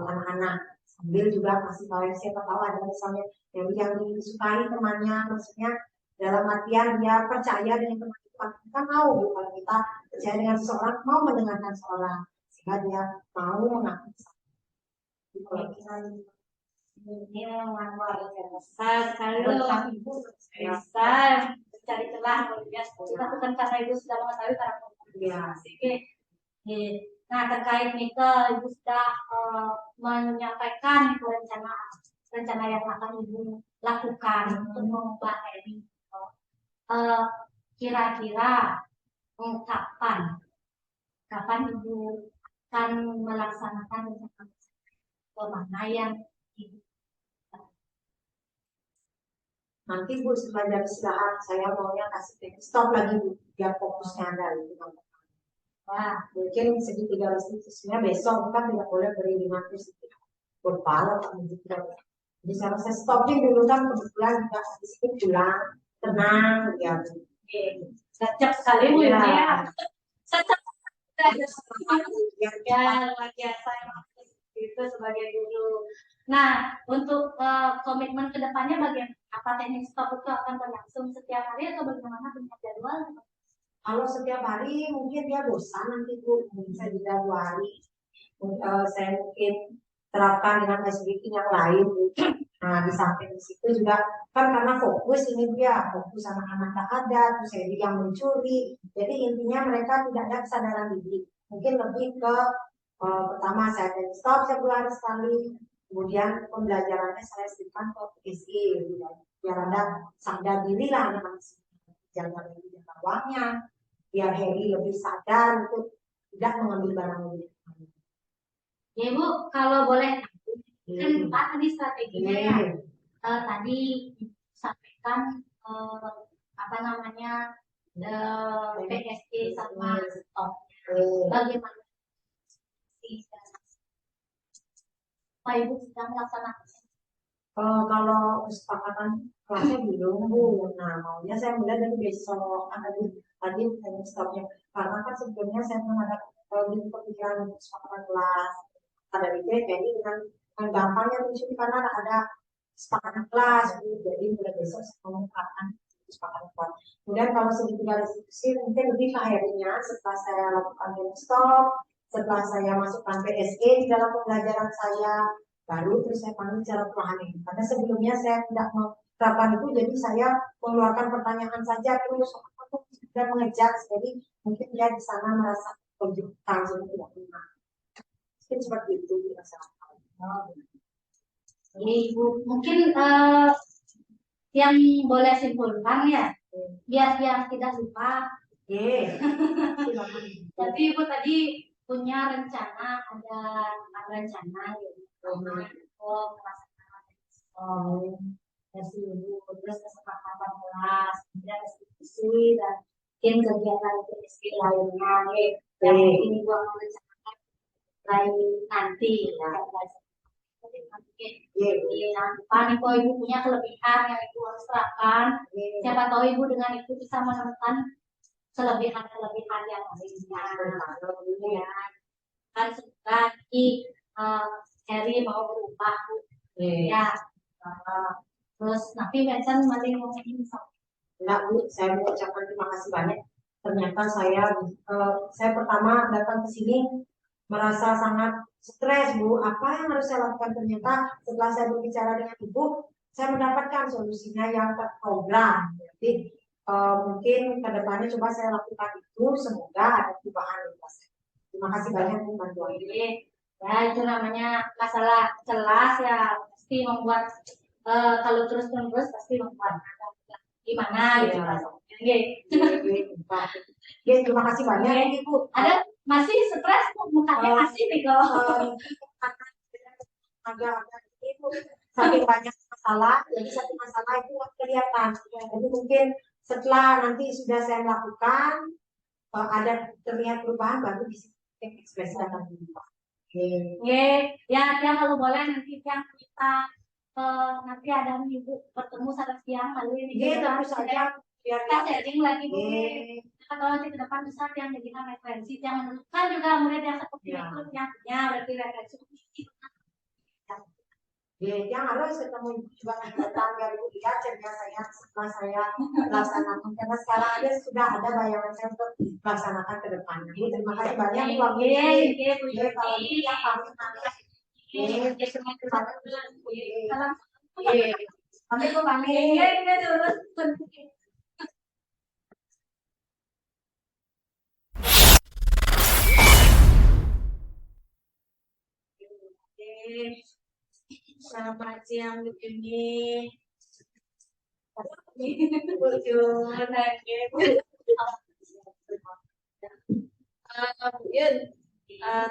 anak-anak. Sambil juga kasih tahu siapa tahu ada misalnya yang disukai temannya, maksudnya dalam artian dia percaya dengan teman kita mau kalau kita percaya dengan seseorang mau mendengarkan seorang sehingga dia mau mengakui. Ini memang luar biasa sekali loh Ibu bisa mencari celah luar biasa. Kita bukan karena Ibu sudah mengetahui karakter. Nah, terkait Nike, Ibu sudah menyampaikan itu rencana yang akan Ibu lakukan untuk mengubah ini. Kira-kira kapan Ibu akan melaksanakan rencana kemana yang Ibu Nanti Bu setelah jam istirahat saya maunya kasih stop lagi Bu, biar fokusnya ada gitu. Wah, mungkin segi 3 restitusinya besok kan tidak boleh beri 5 restitusi. Berpala tak begitu. Jadi saya stopin dulu kan kebetulan juga habis itu pulang tenang ya. sejak sekali Bu ya. Sejak Ya, luar biasa itu sebagai guru. Nah, untuk komitmen kedepannya bagaimana? Apa teknik stop itu akan berlangsung setiap hari atau bagaimana punya jadwal? kalau setiap hari mungkin dia bosan nanti Bu, bisa juga 2 hari. Saya mungkin terapkan dengan SBK yang lain Bu. Nah, di samping di situ juga kan karena fokus ini dia fokus anak-anak tak ada, terus saya yang mencuri. Jadi intinya mereka tidak ada kesadaran diri. Mungkin lebih ke pertama saya stop sebulan sekali, kemudian pembelajarannya saya serahkan ke PSI, biar ada sadar diri lah anak-anak jangan lebih jaga uangnya, biar Heri lebih sadar untuk tidak mengambil barang milik. Ya Bu, kalau boleh kan Pak tadi strateginya ya. Tadi sampaikan apa namanya PSI sama stop. Bagaimana Pak Ibu sedang melaksanakan? Kalau kesepakatan kelasnya belum Bu. Nah, maunya saya mulai dari besok. Tadi stopnya karena kan sebelumnya saya pernah ada pikiran untuk kesepakatan kelas. Ada ide jadi dengan gampangnya mencuri karena ada kesepakatan kelas. Jadi mulai besok saya mengungkapkan kesepakatan kelas. Kemudian kalau segi 3 restitusi mungkin lebih ke akhirnya setelah saya lakukan stop, setelah saya masukkan PSE di dalam pembelajaran saya, baru terus saya panggil cara perlahan ini. Karena sebelumnya saya tidak menerapkan itu, jadi saya mengeluarkan pertanyaan saja terus dan mengejar. Jadi mungkin dia di sana merasa kejutan, jadi tidak pernah. Mungkin seperti itu dirasakan. Ini Ibu mungkin yang boleh simpulkan ya, biar tidak lupa. Jadi Ibu tadi punya rencana, ada rencana gitu. Dari Ibu, terus kesepakatan kelas, kemudian diskusi dan tim kegiatan diskusi lainnya, yang mungkin Ibu akan rencanakan lain nanti. Jangan lupa nih, kalau Ibu punya kelebihan yang Ibu harus terapkan, siapa tahu Ibu dengan itu bisa menemukan kelebihan yang lainnya. Kan sudah di Heri mau berubah ya. Terus nanti mention mari ngomongin enggak Bu, saya mengucapkan terima kasih banyak. Ternyata saya pertama datang ke sini merasa sangat stres Bu. Apa yang harus saya lakukan? Ternyata setelah saya berbicara dengan Ibu, saya mendapatkan solusinya yang terprogram. Jadi mungkin kedepannya coba saya lakukan itu, semoga ada perubahan. Terima kasih banyak Bu bantuannya. Ya itu namanya masalah kelas ya, pasti membuat kalau terus-menerus pasti membuat gimana gitu Pak. Terima kasih banyak Ibu. Ada masih stres mukanya masih nih kalau agak itu saking banyak masalah, jadi satu masalah itu kelihatan. Jadi mungkin setelah nanti sudah saya melakukan ada terlihat perubahan, baru bisa ekspresi akan berubah. Ya kalau boleh nanti yang kita nanti ada Ibu bertemu saat siang lalu ini Tentu saja biar kita sharing lagi Bu. Kalau nanti ke depan bisa yang jadikan referensi, yang menentukan juga murid yang seperti itu yang punya berarti referensi. Yang harus ketemu juga tetangga Ibu lihat kerja saya setelah saya laksanakan, karena sekarang aja sudah ada bayangan saya untuk melaksanakan ke depannya. Terima kasih banyak Bu. Kalau bisa kami pamit. Selamat siang Bu Yuni. Bu Yun, Bu Yun,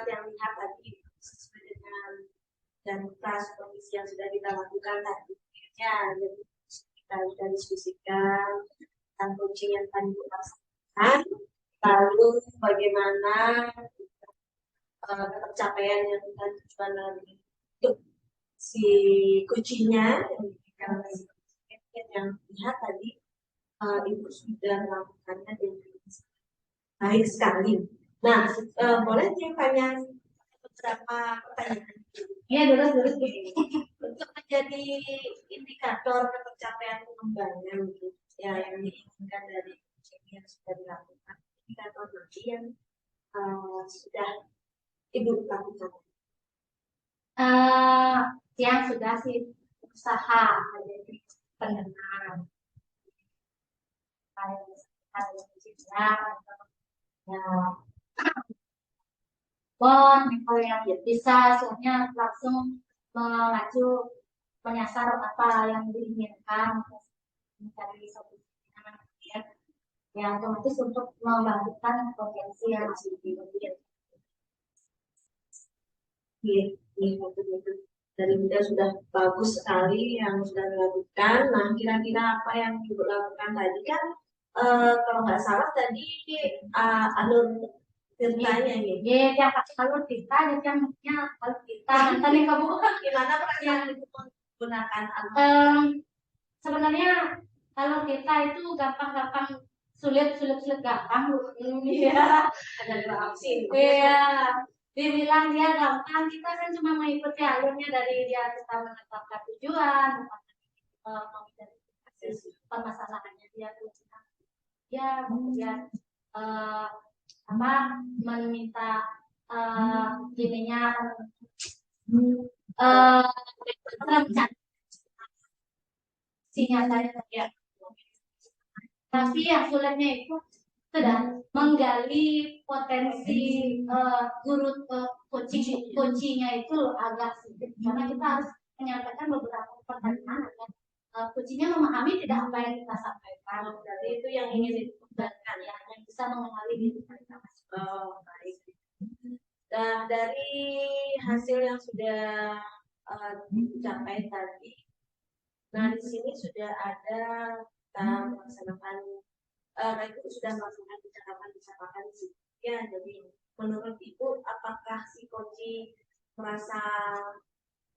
yang lihat tadi sesuai dengan dan kondisi yang sudah kita lakukan tadi, ya, jadi kita sudah diskusikan tentang coaching yang tadi kita lakukan, lalu bagaimana pencapaian yang kita tujuan untuk si kuncinya yang lihat tadi ibu sudah melakukannya dengan baik sekali. Nah, boleh saya tanya beberapa pertanyaan? Iya, terus. Untuk menjadi indikator pencapaian pengembangan gitu, ya yang diinginkan dari kucing yang sudah dilakukan, indikator nanti yang sudah ibu lakukan. Yang sudah sih usaha menjadi pendengar, kalau yang bisa soalnya langsung melaju menyasar apa yang diinginkan, mencari solusinya, ya otomatis untuk membangkitkan potensi yang masih dimiliki. Iya, betul. Dari Bunda sudah bagus sekali yang sudah dilakukan. Nah, kira-kira apa yang ibu lakukan tadi kan, kalau nggak salah tadi alur ceritanya ini. Ya, tiap kalau kita, kalau kita nanti kamu Gimana perasaan ibu menggunakan alur? Sebenarnya kalau kita itu gampang-gampang, sulit gampang. Iya. Ada dua opsi. Iya. Dibilang dia gampang, kita kan cuma mengikuti alurnya dari dia kita menetapkan tujuan, permasalahannya dia kemudian meminta ininya sinyalnya ya. Tapi yang sulitnya itu sudah menggali potensi guru coachingnya itu agak sulit karena kita harus menyampaikan beberapa pertanyaan agar coachingnya memahami tidak apa yang kita sampaikan. Jadi itu yang ingin dikembangkan ya, yang bisa mengenali diri kita. Oh, baik. Dan dari hasil yang sudah dicapai tadi, nah di sini sudah ada kita melaksanakan itu sudah melakukan percakapan ya. Jadi menurut ibu apakah si coach merasa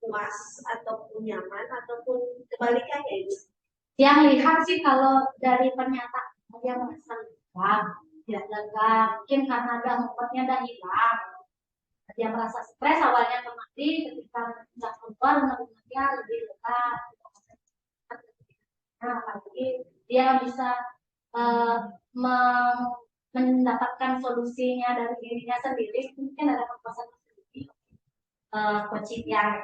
puas ataupun nyaman ataupun kebalikannya itu? Yang lihat sih kalau dari pernyataan dia merasa lega, mungkin karena ada obatnya udah hilang. Dia merasa stres awalnya kemarin ketika tidak keluar dia lebih lega. Nah, lagi dia bisa mendapatkan solusinya dari dirinya sendiri, mungkin ada kepuasan sendiri. Coaching yang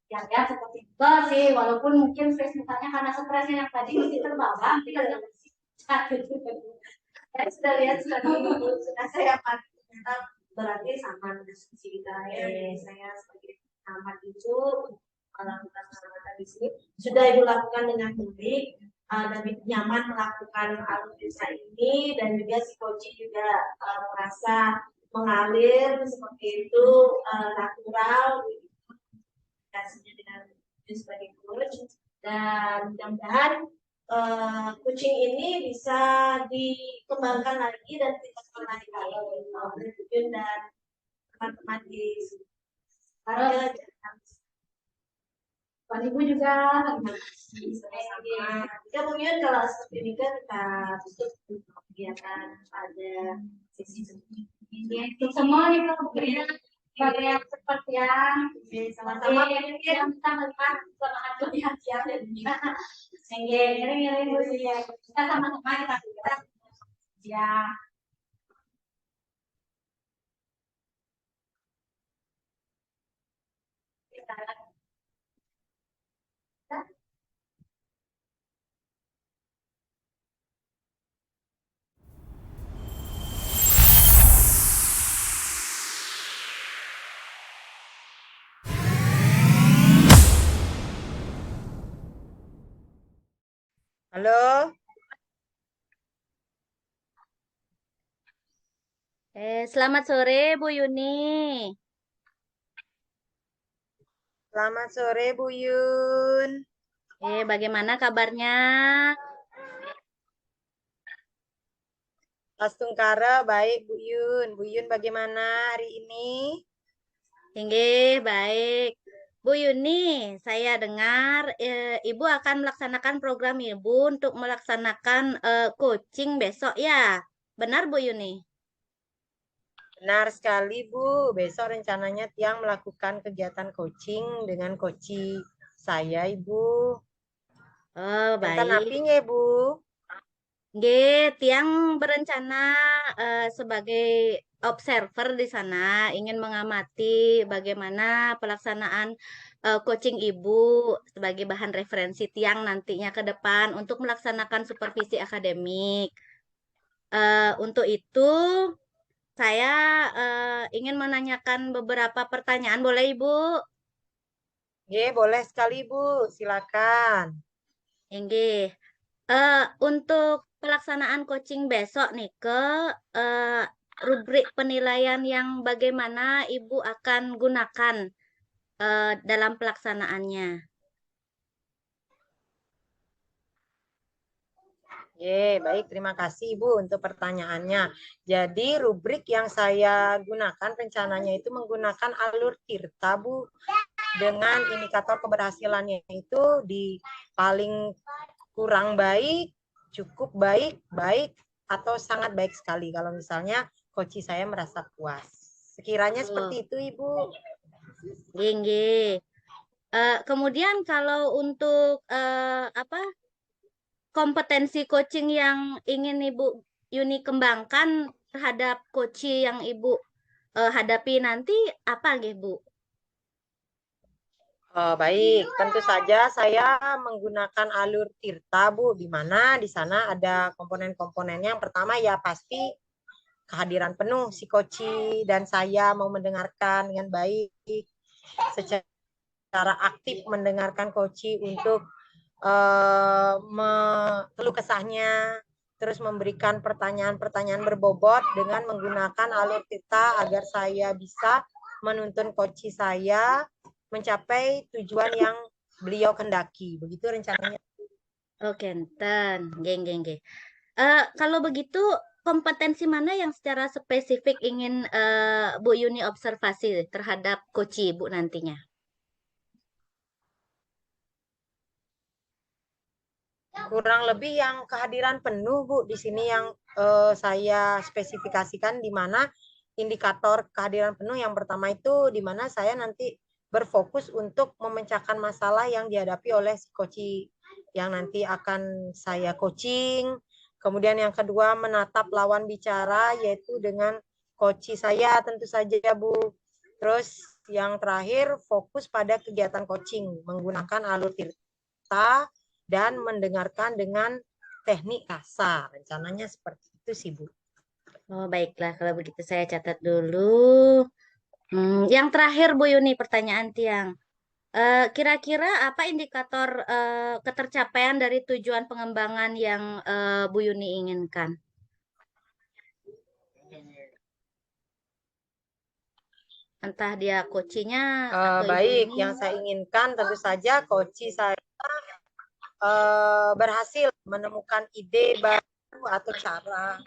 ya seperti itu sih, walaupun mungkin misalnya karena stresnya yang tadi masih terbawa, tidak saya sudah lihat sudah saya kita berarti sama diskusi kita ya. Saya sebagai amat itu melakukan pengamatan di sini sudah ibu lakukan dengan baik dan nyaman melakukan alur desa ini, dan juga si coach juga merasa mengalir seperti itu natural kasihnya dengan sebagai coach, dan mudah-mudahan coaching ini bisa dikembangkan lagi dan dilakukan lagi oleh Jun dan teman-teman di sini. Pak Ibu juga sama-sama. Kemudian kalau seperti ini kan kita tutup kegiatan pada sesi ini untuk semua itu kemudian yang seperti yang sama-sama yang kita melihat semangat kuliah siang dan ngiring kita sama-sama kita ya. Halo, Selamat sore Bu Yuni. selamat sore Bu Yun. Bagaimana kabarnya? Astungkara baik Bu Yun. Bu Yun bagaimana hari ini? Tinggi, baik. Bu Yuni, saya dengar Ibu akan melaksanakan program Ibu untuk melaksanakan coaching besok ya. Benar Bu Yuni? Benar sekali Bu. Besok rencananya Tiang melakukan kegiatan coaching dengan coach saya Ibu. Oh, Enten baik. api nggak Bu? Tiang berencana sebagai observer di sana, ingin mengamati bagaimana pelaksanaan coaching Ibu sebagai bahan referensi Tiang nantinya ke depan untuk melaksanakan supervisi akademik. Untuk itu, saya ingin menanyakan beberapa pertanyaan, boleh Ibu? Boleh sekali Bu. Silakan. Inggih. Untuk pelaksanaan coaching besok nih eh, rubrik penilaian yang bagaimana Ibu akan gunakan dalam pelaksanaannya. Baik, terima kasih Ibu untuk pertanyaannya. Jadi rubrik yang saya gunakan rencananya itu menggunakan alur tirta Bu. Dengan indikator keberhasilannya itu di paling kurang baik, cukup baik, baik, atau sangat baik sekali. Kalau misalnya coach saya merasa puas. Sekiranya Oh, seperti itu Ibu. Inggih. Kemudian kalau untuk kompetensi coaching yang ingin Ibu Yuni kembangkan terhadap coaching yang Ibu hadapi nanti apa nggih Bu? Baik, tentu saja saya menggunakan alur tirta Bu, di mana di sana ada komponen-komponennya. Yang pertama ya pasti kehadiran penuh si koci dan saya mau mendengarkan dengan baik, secara aktif mendengarkan koci untuk keluh kesahnya, terus memberikan pertanyaan-pertanyaan berbobot dengan menggunakan alur tirta agar saya bisa menuntun coach saya mencapai tujuan yang beliau kendaki. Begitu rencananya. Oke, enten. Geng, geng, geng. Kalau begitu, kompetensi mana yang secara spesifik ingin Bu Yuni observasi terhadap coach Ibu nantinya? Kurang lebih yang kehadiran penuh Bu di sini yang saya spesifikasikan, di mana indikator kehadiran penuh yang pertama itu di mana saya nanti berfokus untuk memecahkan masalah yang dihadapi oleh si coach yang nanti akan saya coaching. Kemudian yang kedua menatap lawan bicara yaitu dengan coach saya tentu saja Bu. Terus yang terakhir fokus pada kegiatan coaching menggunakan alur tirta dan mendengarkan dengan teknik rasa. Rencananya seperti itu sih Bu. Oh, baiklah. Kalau begitu saya catat dulu. Yang terakhir Bu Yuni, pertanyaan Tiang. Kira-kira apa indikator ketercapaian dari tujuan pengembangan yang Bu Yuni inginkan? Entah dia coachingnya atau Ibu Baik, Yuni. yang saya inginkan tentu saja coach saya berhasil menemukan ide baru atau cara.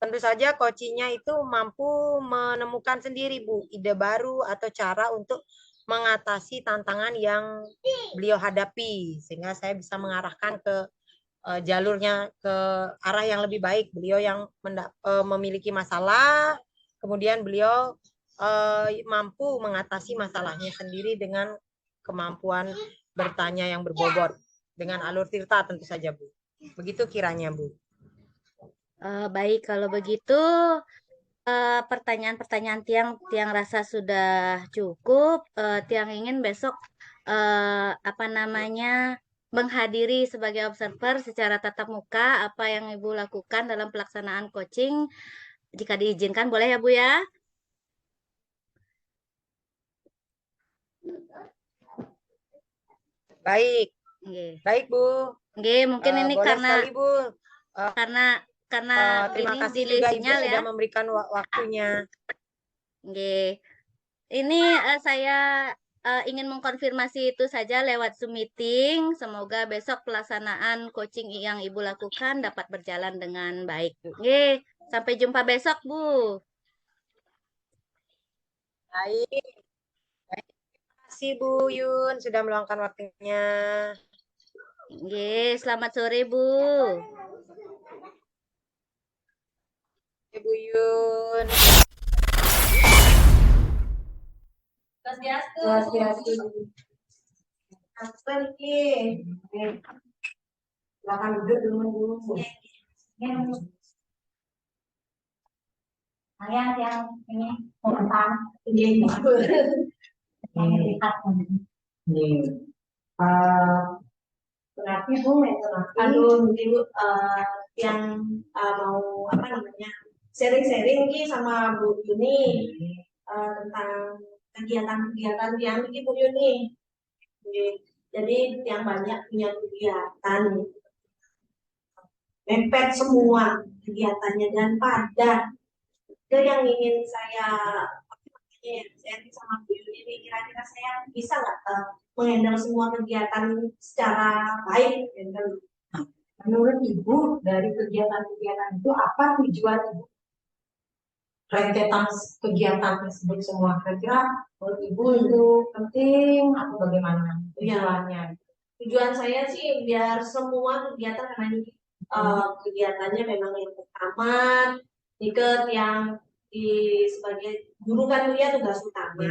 Tentu saja coachingnya itu mampu menemukan sendiri Bu, ide baru atau cara untuk mengatasi tantangan yang beliau hadapi. Sehingga saya bisa mengarahkan ke jalurnya ke arah yang lebih baik. Beliau yang memiliki masalah, kemudian beliau mampu mengatasi masalahnya sendiri dengan kemampuan bertanya yang berbobot dengan alur tirta tentu saja Bu. Begitu kiranya Bu. Baik, kalau begitu pertanyaan-pertanyaan Tiang rasa sudah cukup. Tiang ingin besok apa namanya menghadiri sebagai observer secara tatap muka apa yang Ibu lakukan dalam pelaksanaan coaching. Jika diizinkan boleh ya Bu ya? Baik, Nggih. Baik Bu, Nggih, mungkin ini boleh karena sekali Bu. karena Terima ini kasih delay juga Ibu sinyal ya. sudah memberikan waktunya. Nggih. Ini saya ingin mengkonfirmasi itu saja lewat Zoom meeting. Semoga besok pelaksanaan coaching yang Ibu lakukan dapat berjalan dengan baik, Bu. Nggih, sampai jumpa besok, Bu. Baik. Terima kasih Bu Yun sudah meluangkan waktunya. Nggih, selamat sore, Bu. Bu Yun. Swastiastu. Apa nih? Silakan duduk dulu. Saya yang ini tentang Ini. yang dilihat. Berarti Bu, aduh, Ibu yang mau apa namanya sharing-sharing nih sama Bu Yuni tentang kegiatan-kegiatan yang ini Bu Yuni. Jadi yang banyak punya kegiatan, mepet semua kegiatannya dan padat. Itu yang ingin saya sharing sama Bu Yuni ini, kira-kira saya bisa nggak menghandle semua kegiatan secara baik? Menurut Ibu, dari kegiatan-kegiatan itu apa tujuan Ibu? Rentetan kegiatan tersebut semua kira-kira menurut Ibu itu penting atau bagaimana tujuannya? Tujuan saya sih biar semua kegiatan, karena ini kegiatannya memang yang pertama Niket yang sebagai guru kan dia tugas utama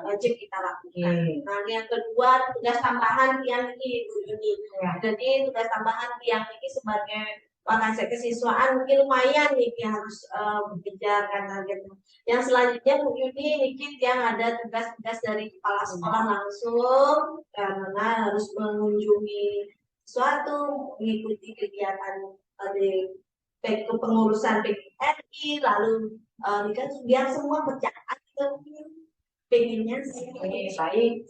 wajib kita lakukan. Nah yang kedua tugas tambahan yang ini Bu Yuni. Jadi tugas tambahan yang ini sebagai wakil kesiswaan mungkin lumayan nih harus bekerja karena gitu. Yang selanjutnya Bu Yuni Nikit yang ada tugas-tugas dari kepala sekolah langsung karena harus mengunjungi suatu mengikuti kegiatan di kepengurusan PGRI lalu kan biar semua berjalan gitu pengennya sih. Baik.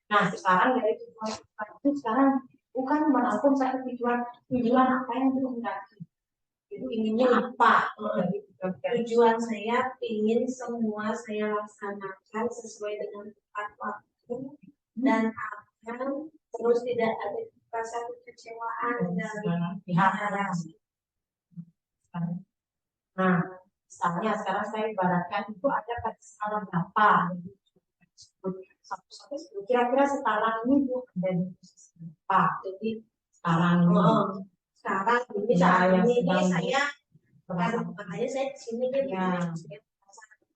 Nah sekarang dari tujuan itu sekarang bukan merangkum satu tujuan apa yang dikehendaki. Itu inginnya apa? Tujuan saya ingin semua saya laksanakan sesuai dengan tepat waktu dan akan terus tidak ada rasa kekecewaan dari pihak lain. Nah, misalnya sekarang saya ibaratkan itu ada pada skala berapa? Satu-satu kira-kira sekarang ini Bu ada di posisi berapa? Jadi sekarang ini sekarang ini yang saya makanya saya kesini kan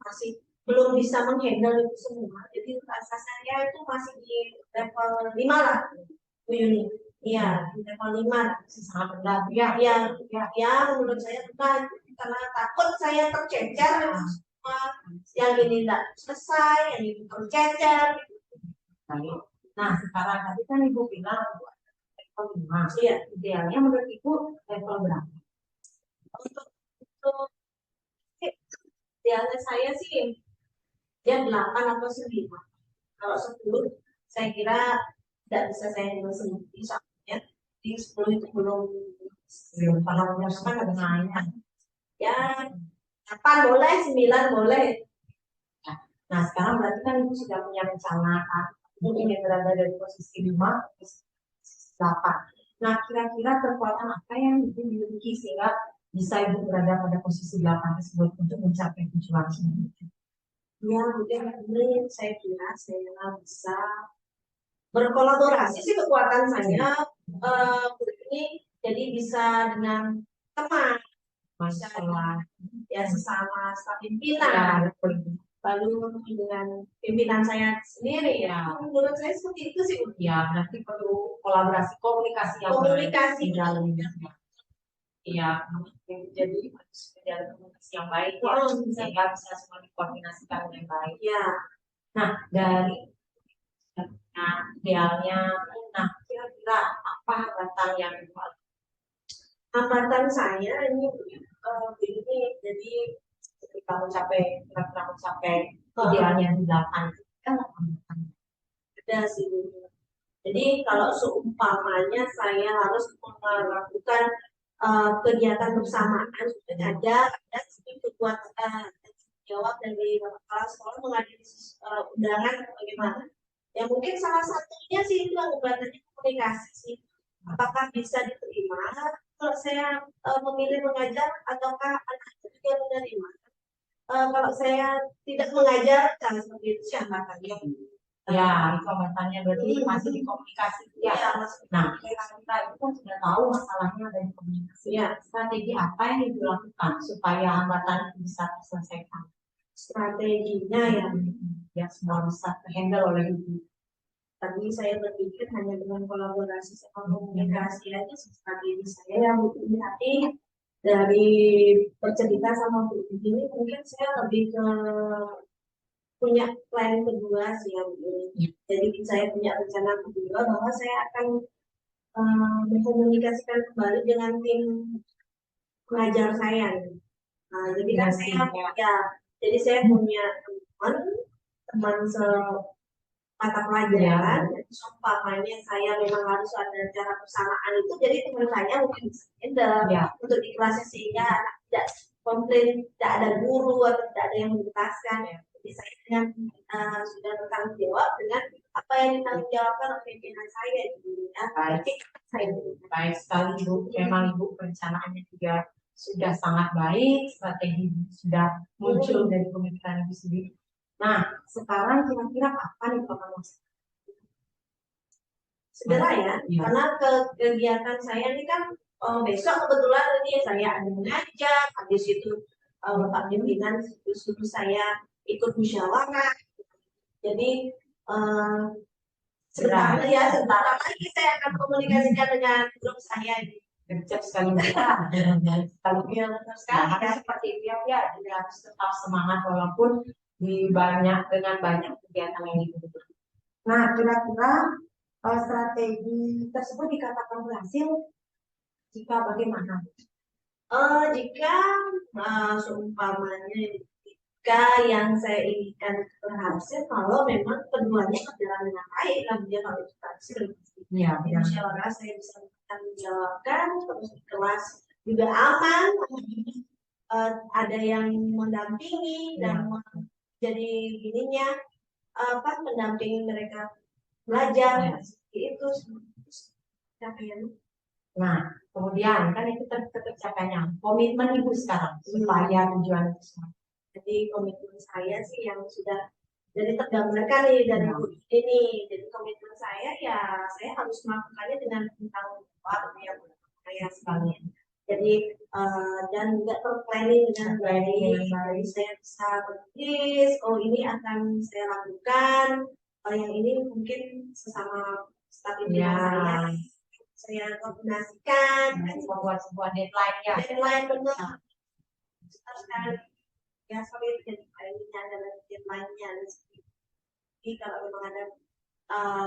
masih belum bisa menghandle itu semua. Jadi rasa saya itu masih di level 5 lah, Bu Yuni. Iya, di level 5 sangat rendah ya. Ya, menurut saya bukan karena takut saya tercecer yang ini tidak selesai, yang ini tercecer. Nah, sekarang tadi kan Ibu bilang level 5. Iya. Idealnya menurut Ibu level berapa? Untuk idealnya saya sih dia 8 atau 9. Kalau 10 saya kira tidak bisa saya handle sendiri soalnya di 10 itu belum Kalau kan ada lainnya. ya 8 boleh, 9 boleh. Nah sekarang berarti kan Ibu sudah punya rencana kan mungkin yang berada dari posisi 5 ke 8. Nah kira-kira kekuatan apa yang Ibu miliki sehingga bisa Ibu berada pada posisi 8 tersebut untuk mencapai tujuan selanjutnya? Ya mungkin ini saya kira saya bisa berkolaborasi sih kekuatan saya ini jadi bisa dengan teman, bisa ya sesama staf pimpinan, lalu dengan pimpinan saya sendiri ya. Menurut saya seperti itu sih. Ya berarti perlu kolaborasi komunikasi yang baik. Iya, jadi harus menjalin komunikasi yang baik ya, sehingga bisa semua dikoordinasikan dengan baik. Ya. Nah dari idealnya, nah kira-kira apa hambatan yang hambatan saya ini jadi ketika mencapai idealnya di 8 kan hambatan ada sih Jadi kalau seumpamanya saya harus melakukan kegiatan bersamaan, ada kekuatan jawab dari kepala sekolah menghadiri undangan atau bagaimana. Ya mungkin salah satunya sih itu kegiatannya komunikasi sih. Apakah bisa diterima kalau saya memilih mengajar ataukah anak juga menerima? Kalau saya tidak mengajar, cara seperti itu siapa kalian? Ya, itu hambatannya berarti masih di komunikasi. Ya. Nah, kita itu kan sudah tahu masalahnya ada di komunikasi. Ya. Strategi apa yang dilakukan supaya hambatan itu bisa terselesaikan? Strateginya ya semua bisa terhandle oleh ibu. Tadi saya berpikir hanya dengan kolaborasi sama komunikasi aja strategi saya yang hati dari bercerita sama Bu ini mungkin saya lebih ke punya plan kedua sih yang ini. Jadi saya punya rencana kedua bahwa saya akan mengkomunikasikan kembali dengan tim pengajar saya. Nah, jadi kan jadi saya punya teman mata pelajaran. Umpamanya saya memang harus ada cara bersamaan itu, jadi teman saya mungkin bisa untuk di kelasnya sehingga anak tidak komplain, tidak ada guru atau tidak ada yang menjelaskan. Jadi saya dengan sudah bertanggung jawab dengan apa yang ditanggung jawabkan oleh pimpinan saya di Baik sekali Bu, memang Ibu perencanaannya juga sudah sangat baik, strategi sudah muncul dari pemikiran Ibu sendiri. Nah, sekarang kira-kira kapan itu akan masuk? Segera ya, karena kegiatan saya ini kan besok kebetulan ini saya ada mengajar, habis itu Pak pimpinan suruh saya ikut musyawarah. Jadi sebentar lagi saya akan komunikasikan dengan grup saya ini. Gercep sekali kalau seperti itu ya, jadi harus tetap semangat walaupun dengan banyak kegiatan yang dibutuhkan. Nah, kira-kira strategi tersebut dikatakan berhasil jika bagaimana? Jika seumpamanya jika yang saya inginkan berhasil, kalau memang keduanya berjalan dengan baik, dia kalau itu berhasil. Ya, musyawarah saya bisa menjawabkan, terus di kelas juga aman, ada yang mendampingi dan jadi gininya mendampingi mereka belajar seperti itu. Nah, kemudian kan itu tercapainya komitmen Ibu sekarang supaya tujuan itu semua. Jadi komitmen saya sih yang sudah jadi tergambarkan nih dari ini. Jadi komitmen saya ya saya harus melakukannya dengan tentang apa yang saya sekalian. Jadi dan juga terplanning dengan baik. Jadi saya bisa bertulis, oh ini akan saya lakukan, yang ini mungkin sesama staf pimpinan saya koordinasikan, membuat sebuah deadline ya. Deadline benar. Sekali ya solid jadi ini adalah deadline-nya. Jadi kalau memang ada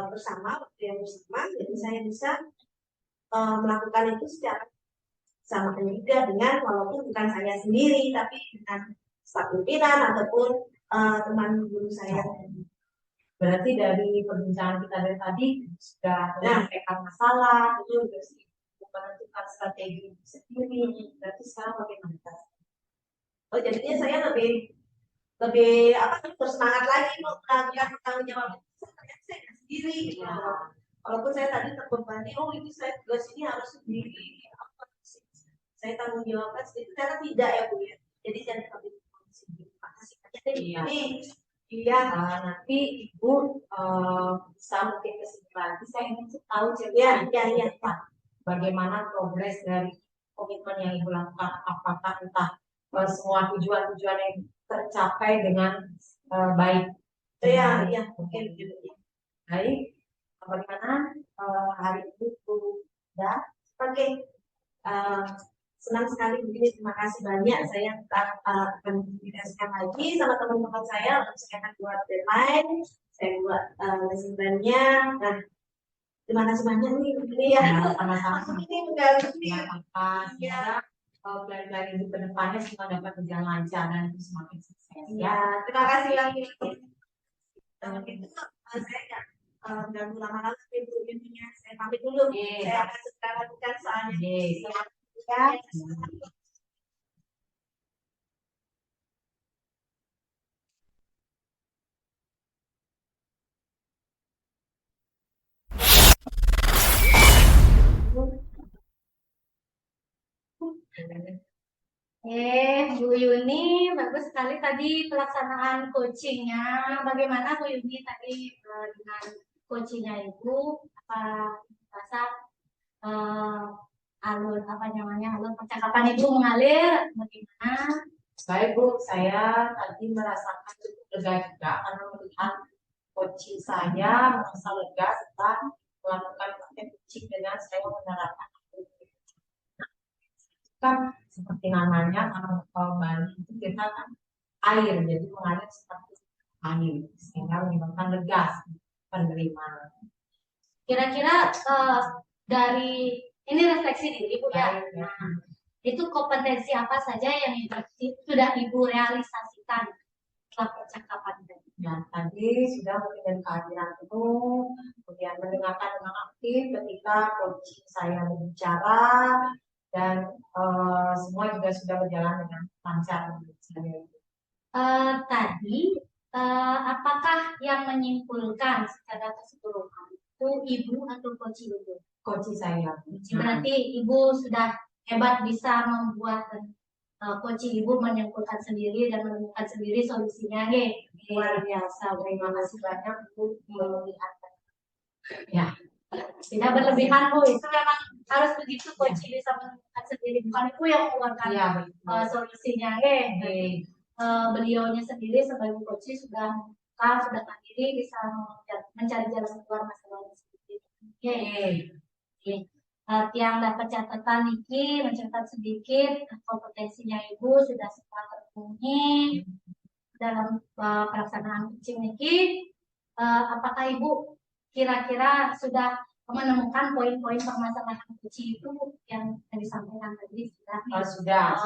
bersama waktu yang bersama, jadi saya bisa melakukan itu secara sama juga dengan walaupun bukan saya sendiri tapi dengan staf pimpinan ataupun teman guru saya. Berarti dari perbincangan kita dari tadi sudah menyelesaikan masalah, itu sudah menentukan strategi sendiri. Berarti sekarang bagaimana? Oh jadinya saya lebih bersemangat lagi melakukan tanggung jawab saya sendiri. Walaupun saya tadi terbebani, oh itu saya tugas ini harus sendiri. Saya tanggung jawabkan sedikit karena tidak ya Bu ya. Jadi jangan lebih makasih aja deh. Iya, nanti Ibu bisa mungkin kesimpulan. Saya ingin tahu bagaimana progres dari komitmen yang Ibu lakukan. Apakah entah semua tujuan-tujuan yang tercapai dengan baik? Iya, mungkin. Baik, bagaimana hari ini Bu? Oke. Senang sekali begini, terima kasih banyak. Saya akan komunikasikan lagi sama teman-teman saya, lalu saya akan buat deadline, saya buat lesson plan-nya. Nah, terima kasih banyak nih begini ya. Sama-sama. Ini mengganggu ya. Plan-plan ini ke depannya semua dapat berjalan lancar dan semakin sukses. Ya, terima kasih lagi. Itu saya mengganggu lama-lama Ibu Yuninya. Saya pamit dulu. Saya akan segera lakukan soalnya. Ya. Bu Yuni, bagus sekali tadi pelaksanaan coachingnya. Bagaimana Bu Yuni tadi dengan coachingnya Ibu? Apa rasa alur apa namanya alur percakapan Ibu mengalir? Bagaimana? Baik Bu, saya tadi merasakan cukup lega juga karena melihat coaching saya merasa lega setelah melakukan praktek coaching dengan saya menerapkan kan seperti namanya kalau Bali itu kita kan air, jadi mengalir seperti air sehingga menyebabkan lega penerima. Kira-kira dari ini refleksi diri Bu ya. Nah, itu kompetensi apa saja yang sudah Ibu realisasikan setelah percakapan tadi? Ya, tadi sudah memberikan kehadiran itu, kemudian mendengarkan dengan aktif ketika coaching saya berbicara, dan semua juga sudah berjalan dengan lancar menurut saya. Tadi apakah yang menyimpulkan secara keseluruhan itu Ibu atau coach Ibu? Coach saya. Berarti Ibu sudah hebat bisa membuat coach Ibu menyimpulkan sendiri dan menemukan sendiri solusinya. Luar biasa. Terima kasih banyak Bu melihat. Ya. Tidak berlebihan Bu, itu memang harus begitu coach bisa menemukan sendiri, bukan Ibu yang mengeluarkan solusinya. Beliaunya sendiri sebagai coach sudah mandiri bisa mencari jalan keluar masalahnya sendiri. Yang dapat catatan Niki mencatat sedikit kompetensinya Ibu sudah sempat terpenuhi dalam pelaksanaan coaching Niki. Apakah Ibu kira-kira sudah menemukan poin-poin permasalahan coaching itu yang disampaikan tadi? Sudah.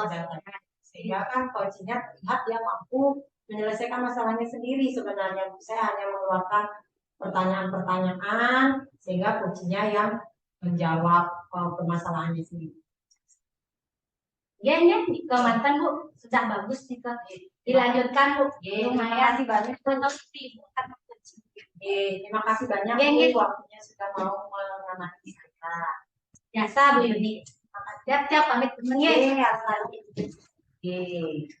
Sehingga kan coachingnya terlihat dia mampu menyelesaikan masalahnya sendiri sebenarnya. Saya hanya mengeluarkan pertanyaan-pertanyaan sehingga coachingnya yang menjawab permasalahannya sendiri. Ya, ke mantan Bu sudah bagus nih Kak. Dilanjutkan Bu. Lumayan sih banyak. Terima kasih banyak Bu waktunya sudah mau mengamati kita. Biasa Bu Yuni. Siap pamit temennya. Oke.